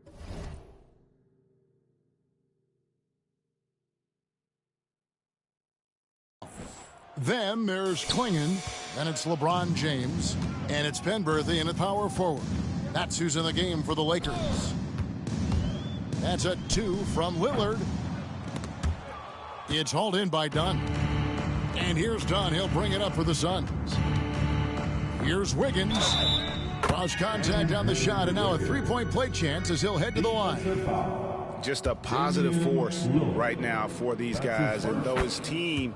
Then there's Klingon, then it's LeBron James, and it's Penberthy in at power forward. That's who's in the game for the Lakers. That's a 2 from Lillard. It's hauled in by Dunn. And here's Dunn. He'll bring it up for the Suns. Here's Wiggins. Draws contact on the shot, and now a three-point play chance as he'll head to the line. Just a positive force right now for these guys, and though his team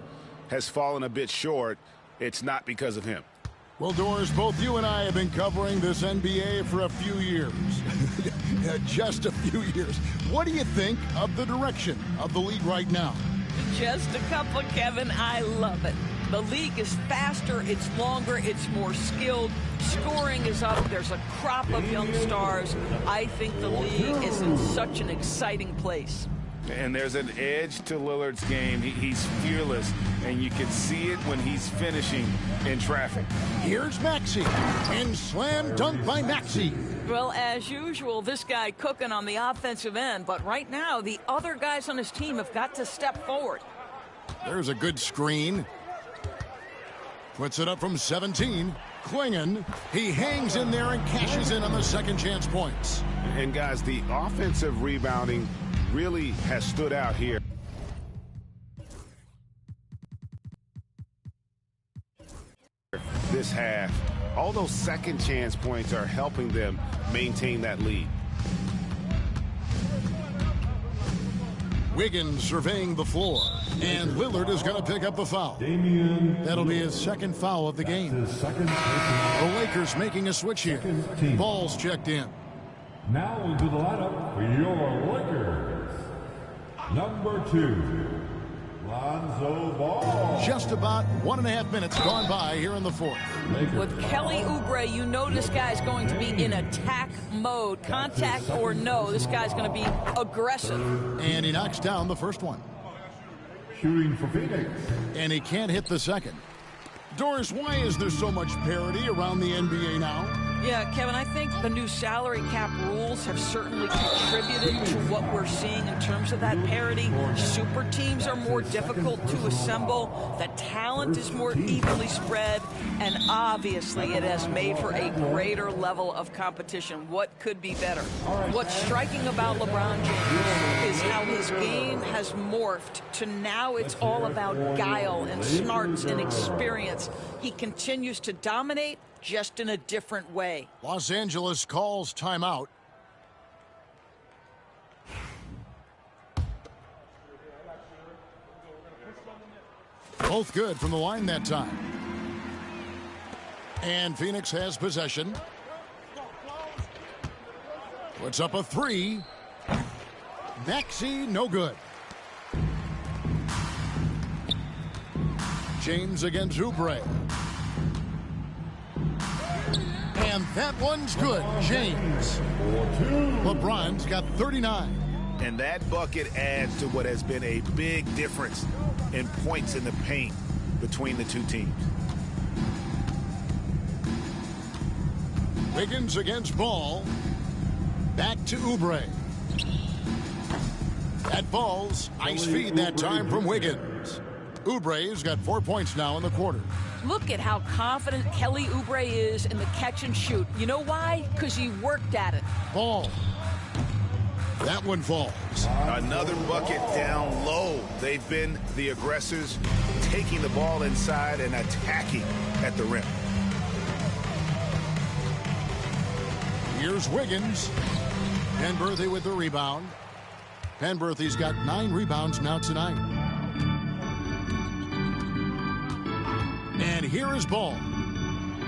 has fallen a bit short, it's not because of him. Well, Doris, both you and I have been covering this NBA for a few years. Just a few years. What do you think of the direction of the league right now? Just a couple, Kevin. I love it. The league is faster, it's longer, it's more skilled. Scoring is up. There's a crop of young stars. I think the league is in such an exciting place. And there's an edge to Lillard's game. He's fearless, and you can see it when he's finishing in traffic. Here's Maxey, and slam dunk by Maxey. Well, as usual, this guy cooking on the offensive end, but right now the other guys on his team have got to step forward. There's a good screen. Puts it up from 17. Klingon, he hangs in there and cashes in on the second chance points. And guys, the offensive rebounding really has stood out here. This half, all those second chance points are helping them maintain that lead. Wiggins surveying the floor, and Lillard is going to pick up the foul. That'll be his second foul of the game. The Lakers making a switch here. Ball's checked in. Now into the lineup for your Lakers. Number 2, Lonzo Ball. Just about 1.5 minutes gone by here in the fourth. With Kelly Oubre, you know this guy's going to be in attack mode. Contact or no, this guy's going to be aggressive. And he knocks down the first one. Shooting for Phoenix. And he can't hit the second. Doris, why is there so much parity around the NBA now? Yeah, Kevin, I think the new salary cap rules have certainly contributed to what we're seeing in terms of that parity. Super teams are more difficult to assemble. The talent is more evenly spread. And obviously, it has made for a greater level of competition. What could be better? What's striking about LeBron James is how his game has morphed to now it's all about guile and smarts and experience. He continues to dominate, just in a different way. Los Angeles calls timeout. Both good from the line that time. And Phoenix has possession. Puts up a 3. Maxey, no good. James against Oubre. And that one's good. James. LeBron's got 39. And that bucket adds to what has been a big difference in points in the paint between the two teams. Wiggins against Ball. Back to Oubre. That Ball's ice feed that time from Wiggins. Oubre's got 4 points now in the quarter. Look at how confident Kelly Oubre is in the catch and shoot. You know why? Because he worked at it. Ball. That one falls. Another bucket down low. They've been the aggressors, taking the ball inside and attacking at the rim. Here's Wiggins. Penberthy with the rebound. Penberthy's got 9 rebounds now tonight. And here is Ball.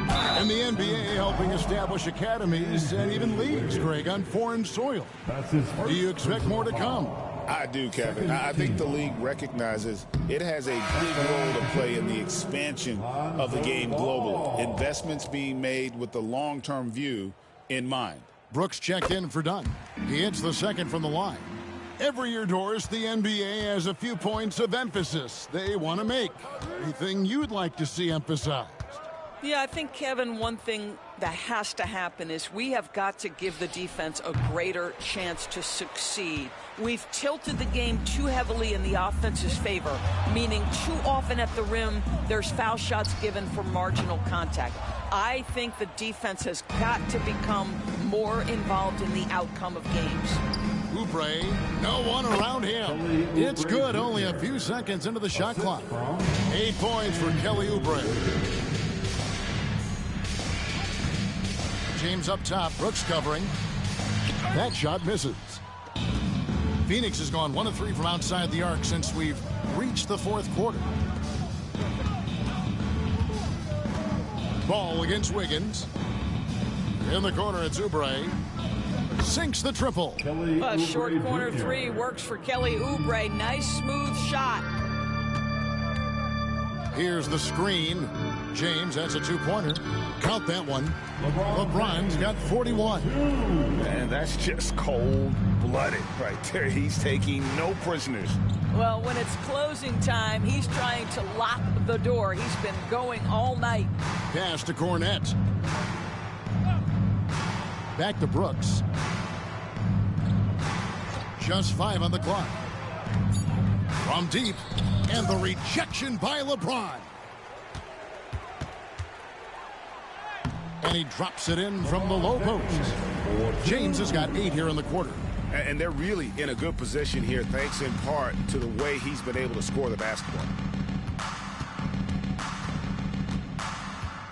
And the NBA helping establish academies and even leagues, Greg, on foreign soil. Do you expect more to come? I do, Kevin. I think the league recognizes it has a big role to play in the expansion of the game globally. Investments being made with the long-term view in mind. Brooks checked in for Dunn. He hits the second from the line. Every year, Doris, the NBA has a few points of emphasis they want to make. Anything you'd like to see emphasized? Yeah, I think, Kevin, one thing that has to happen is we have got to give the defense a greater chance to succeed. We've tilted the game too heavily in the offense's favor, meaning too often at the rim there's foul shots given for marginal contact. I think the defense has got to become more involved in the outcome of games. Oubre, no one around him. It's good, only a few seconds into the shot clock. 8 points for Kelly Oubre. James up top, Brooks covering. That shot misses. Phoenix has gone 1 of 3 from outside the arc since we've reached the fourth quarter. Ball against Wiggins. In the corner, it's Oubre. Sinks the triple. A short corner three works for Kelly Oubre. Nice, smooth shot. Here's the screen. James, that's a 2-pointer. Count that one. LeBron's got 41. And that's just cold-blooded right there. He's taking no prisoners. Well, when it's closing time, he's trying to lock the door. He's been going all night. Pass to Cornette. Back to Brooks. Just 5 on the clock. From deep. And the rejection by LeBron. And he drops it in from the low post. James has got 8 here in the quarter. And they're really in a good position here, thanks in part to the way he's been able to score the basketball.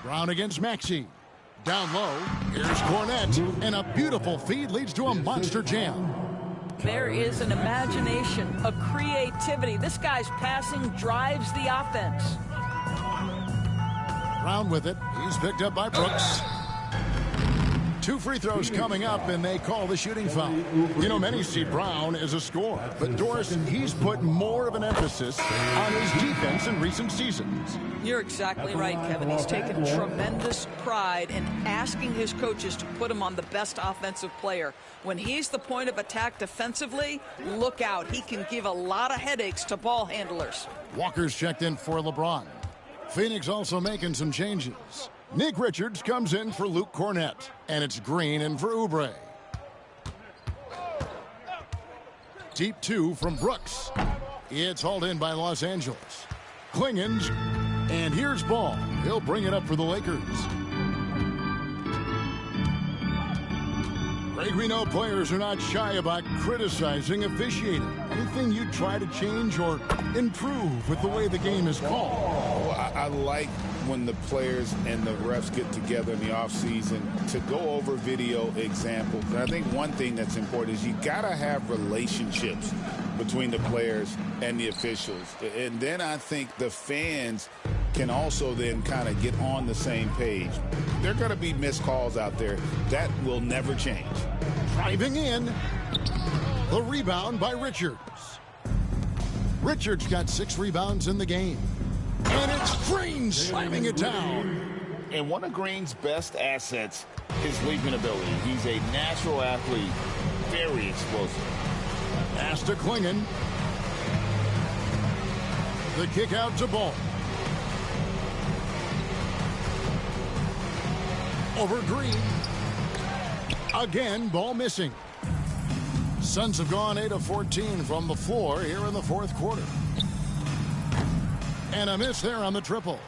Brown against Maxey. Down low. Here's Cornette. And a beautiful feed leads to a monster jam. There is an imagination, a creativity. This guy's passing drives the offense. Brown with it. He's picked up by Brooks. 2 free throws coming up, and they call the shooting foul. You know, many see Brown as a scorer, but Doris, he's put more of an emphasis on his defense in recent seasons. You're exactly right, Kevin. He's taken tremendous pride in asking his coaches to put him on the best offensive player. When he's the point of attack defensively, look out. He can give a lot of headaches to ball handlers. Walker's checked in for LeBron. Phoenix also making some changes. Nick Richards comes in for Luke Cornette, and it's Green in for Oubre. Deep 2 from Brooks. It's hauled in by Los Angeles. Klingens, and here's Ball. He'll bring it up for the Lakers. Greg, we know players are not shy about criticizing officiating. Anything you try to change or improve with the way the game is called? Well, I like when the players and the refs get together in the offseason to go over video examples. And I think one thing that's important is you got to have relationships between the players and the officials. And then I think the fans can also then kind of get on the same page. There are going to be missed calls out there. That will never change. Driving in. The rebound by Richards. Richards got 6 rebounds in the game. And it's Green slamming it down. And one of Green's best assets, his leaping ability. He's a natural athlete, very explosive. Pass to Klingon. The kick out to Ball. Over Green. Again, Ball missing. Suns have gone 8 of 14 from the floor here in the fourth quarter. And a miss there on the triple.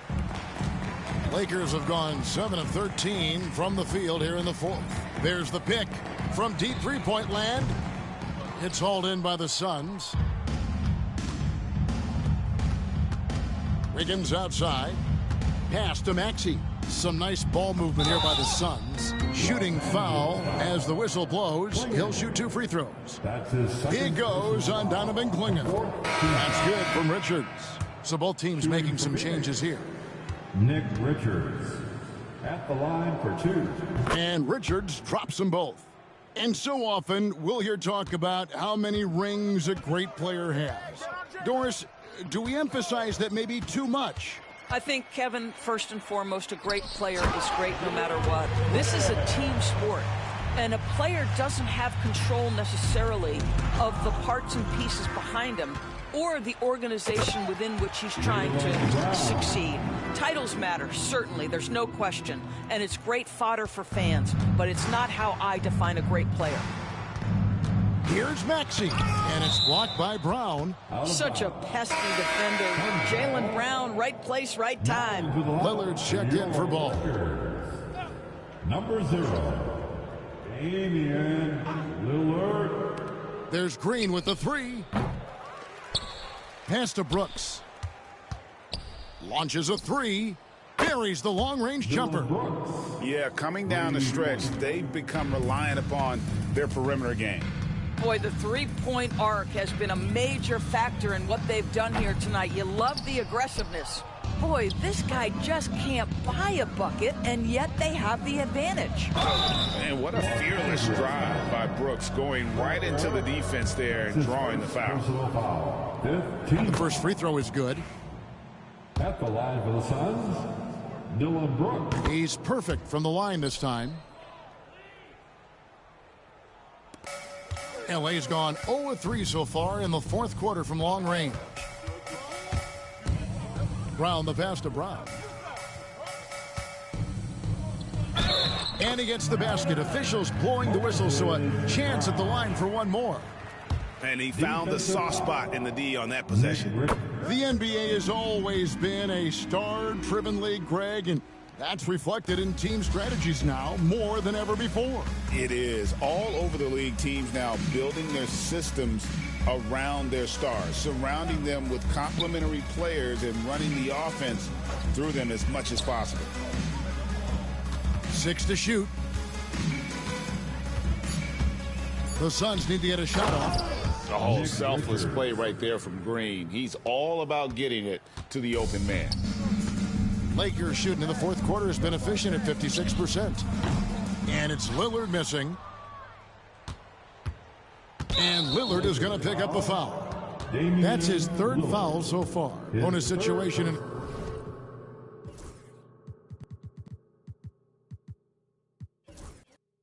Lakers have gone 7 of 13 from the field here in the fourth. There's the pick from deep three-point land. It's hauled in by the Suns. Wiggins outside. Pass to Maxey. Some nice ball movement here by the Suns. Shooting foul as the whistle blows. He'll shoot 2 free throws. He goes on Donovan Klingon. That's good from Richards. So both teams making some changes here. Nick Richards at the line for 2. And Richards drops them both. And so often we'll hear talk about how many rings a great player has. Doris, do we emphasize that maybe too much? I think, Kevin, first and foremost, a great player is great no matter what. This is a team sport, and a player doesn't have control necessarily of the parts and pieces behind him. or the organization within which he's trying to succeed. Titles matter, certainly, there's no question, and it's great fodder for fans, but it's not how I define a great player. Here's Maxey, and it's blocked by Brown. Such a pesky defender. Jaylen Brown, right place, right time. Lillard's checked in for ball. Number 0, Damian Lillard. There's Green with the 3. Pass to Brooks. Launches a 3. Buries the long-range jumper. Yeah, coming down the stretch, they've become reliant upon their perimeter game. Boy, the three-point arc has been a major factor in what they've done here tonight. You love the aggressiveness. Boy, this guy just can't buy a bucket, and yet they have the advantage. And what a fearless drive by Brooks, going right into the defense there and drawing the foul. The first free throw is good. At the line for the Suns, Dylan Brooks. He's perfect from the line this time. LA's gone 0-3 so far in the fourth quarter from long range. Brown, the pass to Brown. And he gets the basket. Officials blowing the whistle, so a chance at the line for one more. And he found the soft spot in the D on that possession. The NBA has always been a star-driven league, Greg, and that's reflected in team strategies now more than ever before. It is. All over the league, teams now building their systems around their stars, surrounding them with complementary players and running the offense through them as much as possible. 6 to shoot. The Suns need to get a shot off. Oh, selfless play right there from Green. He's all about getting it to the open man. Lakers shooting in the fourth quarter has been efficient at 56%. And it's Lillard missing. And Lillard is going to pick up a foul. That's his third foul so far. Bonus situation.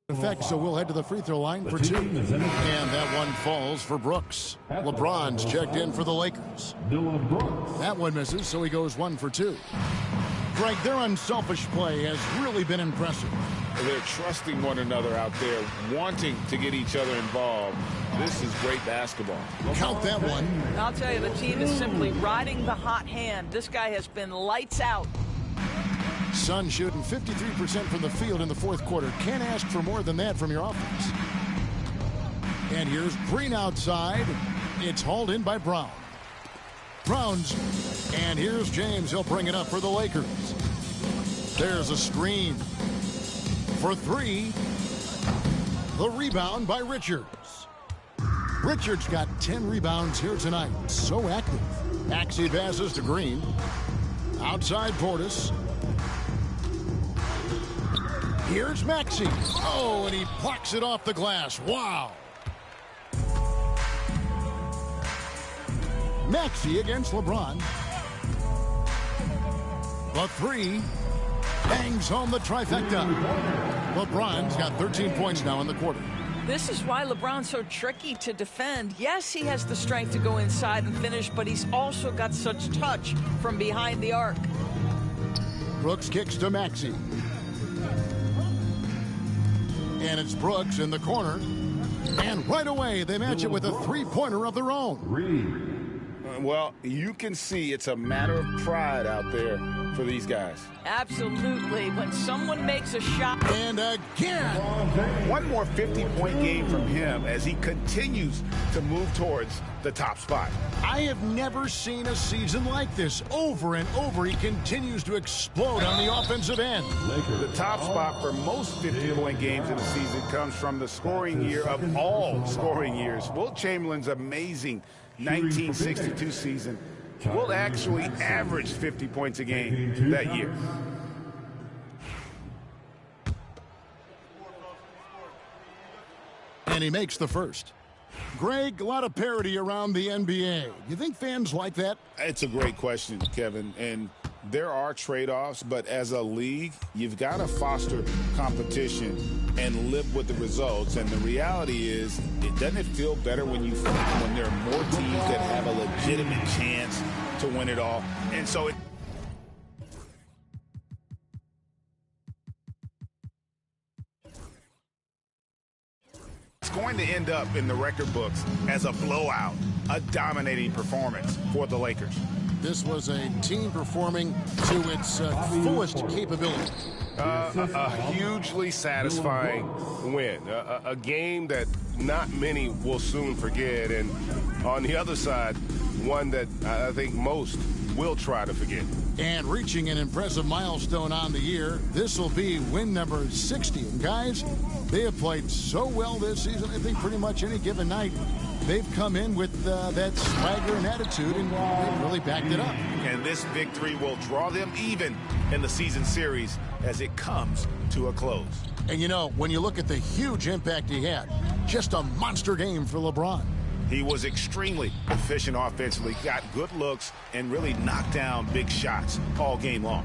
In effect, so we'll head to the free throw line for 2. And that one falls for Brooks. LeBron's checked in for the Lakers. That one misses, so he goes 1 for 2. Greg, their unselfish play has really been impressive. They're trusting one another out there, wanting to get each other involved. This is great basketball. Count that one. I'll tell you, the team is simply riding the hot hand. This guy has been lights out. Suns shooting 53% from the field in the fourth quarter. Can't ask for more than that from your offense. And here's Green outside. It's hauled in by Brown. Brown's, and here's James. He'll bring it up for the Lakers. There's a screen for 3. The rebound by Richards. Richards got 10 rebounds here tonight. So active. Maxey passes to Green. Outside Portis. Here's Maxey. Oh, and he plucks it off the glass. Wow. Maxey against LeBron. The 3 bangs home the trifecta. LeBron's got 13 points now in the quarter. This is why LeBron's so tricky to defend. Yes, he has the strength to go inside and finish, but he's also got such touch from behind the arc. Brooks kicks to Maxey. And it's Brooks in the corner. And right away, they match it with a three-pointer of their own. Well, you can see it's a matter of pride out there for these guys. Absolutely. When someone makes a shot. And again. One more 50-point game from him as he continues to move towards the top spot. I have never seen a season like this. Over and over, he continues to explode on the offensive end. The top spot for most 50-point games in a season comes from the scoring year of all scoring years. Wilt Chamberlain's amazing 1962 season will actually average 50 points a game that year. And he makes the first. Greg, a lot of parity around the NBA. You think fans like that? It's a great question, Kevin. And there are trade-offs, but as a league, you've got to foster competition and live with the results. And the reality is, doesn't it feel better when there are more teams that have a legitimate chance to win it all? And so it's going to end up in the record books as a blowout, a dominating performance for the Lakers. This was a team performing to its fullest capability. A hugely satisfying win. A game that not many will soon forget. And on the other side, one that I think most will try to forget. And reaching an impressive milestone on the year, this will be win number 60. And guys, they have played so well this season, I think pretty much any given night, they've come in with that swagger and attitude, and they've really backed it up. And this victory will draw them even in the season series as it comes to a close. And you know, when you look at the huge impact he had, just a monster game for LeBron. He was extremely efficient offensively, got good looks, and really knocked down big shots all game long.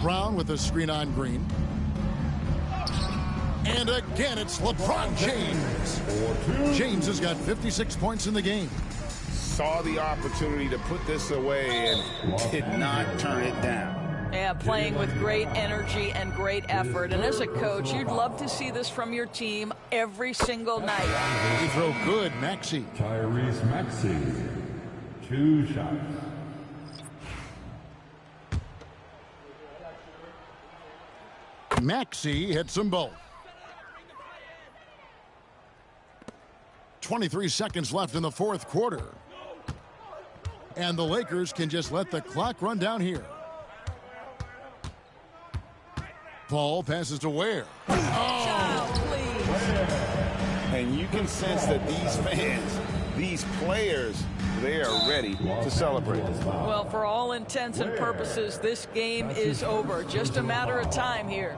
Brown with a screen on Green. And again, it's LeBron James. James has got 56 points in the game. Saw the opportunity to put this away and Did not turn it down. Yeah, playing with great energy and great effort. And as a coach, you'd love to see this from your team every single night. He throw good, Maxey. Tyrese Maxey, 2 shots. Maxey hits them both. 23 seconds left in the fourth quarter. And the Lakers can just let the clock run down here. Paul passes to Ware. And you can sense that these fans, these players, they are ready to celebrate. Well, for all intents and purposes, this game is over. Just a matter of time here.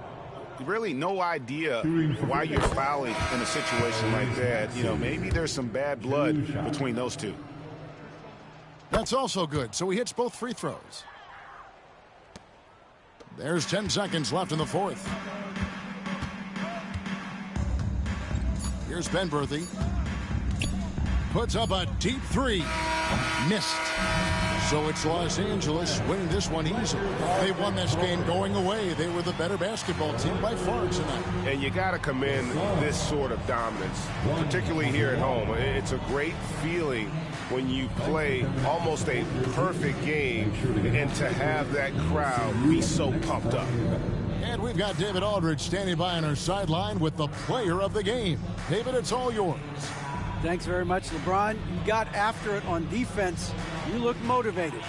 Really no idea why you're fouling in a situation like that. You know, maybe there's some bad blood between those two. That's also good. So he hits both free throws. There's 10 seconds left in the fourth. Here's Ben Berthy. Puts up a deep three. Missed. So it's Los Angeles winning this one easily. They won this game going away. They were the better basketball team by far tonight. And you got to commend this sort of dominance, particularly here at home. It's a great feeling when you play almost a perfect game and to have that crowd be so pumped up. And we've got David Aldridge standing by on our sideline with the player of the game. David, it's all yours. Thanks very much, LeBron. You got after it on defense. You look motivated.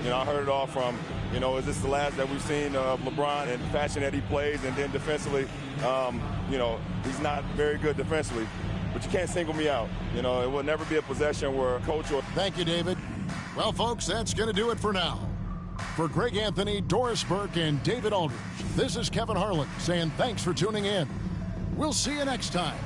You know, I heard it all from, you know, is this the last that we've seen of LeBron and the fashion that he plays? And then defensively, you know, he's not very good defensively. But you can't single me out. You know, it will never be a possession where a coach or... Thank you, David. Well, folks, that's going to do it for now. For Greg Anthony, Doris Burke, and David Aldridge, this is Kevin Harlan saying thanks for tuning in. We'll see you next time.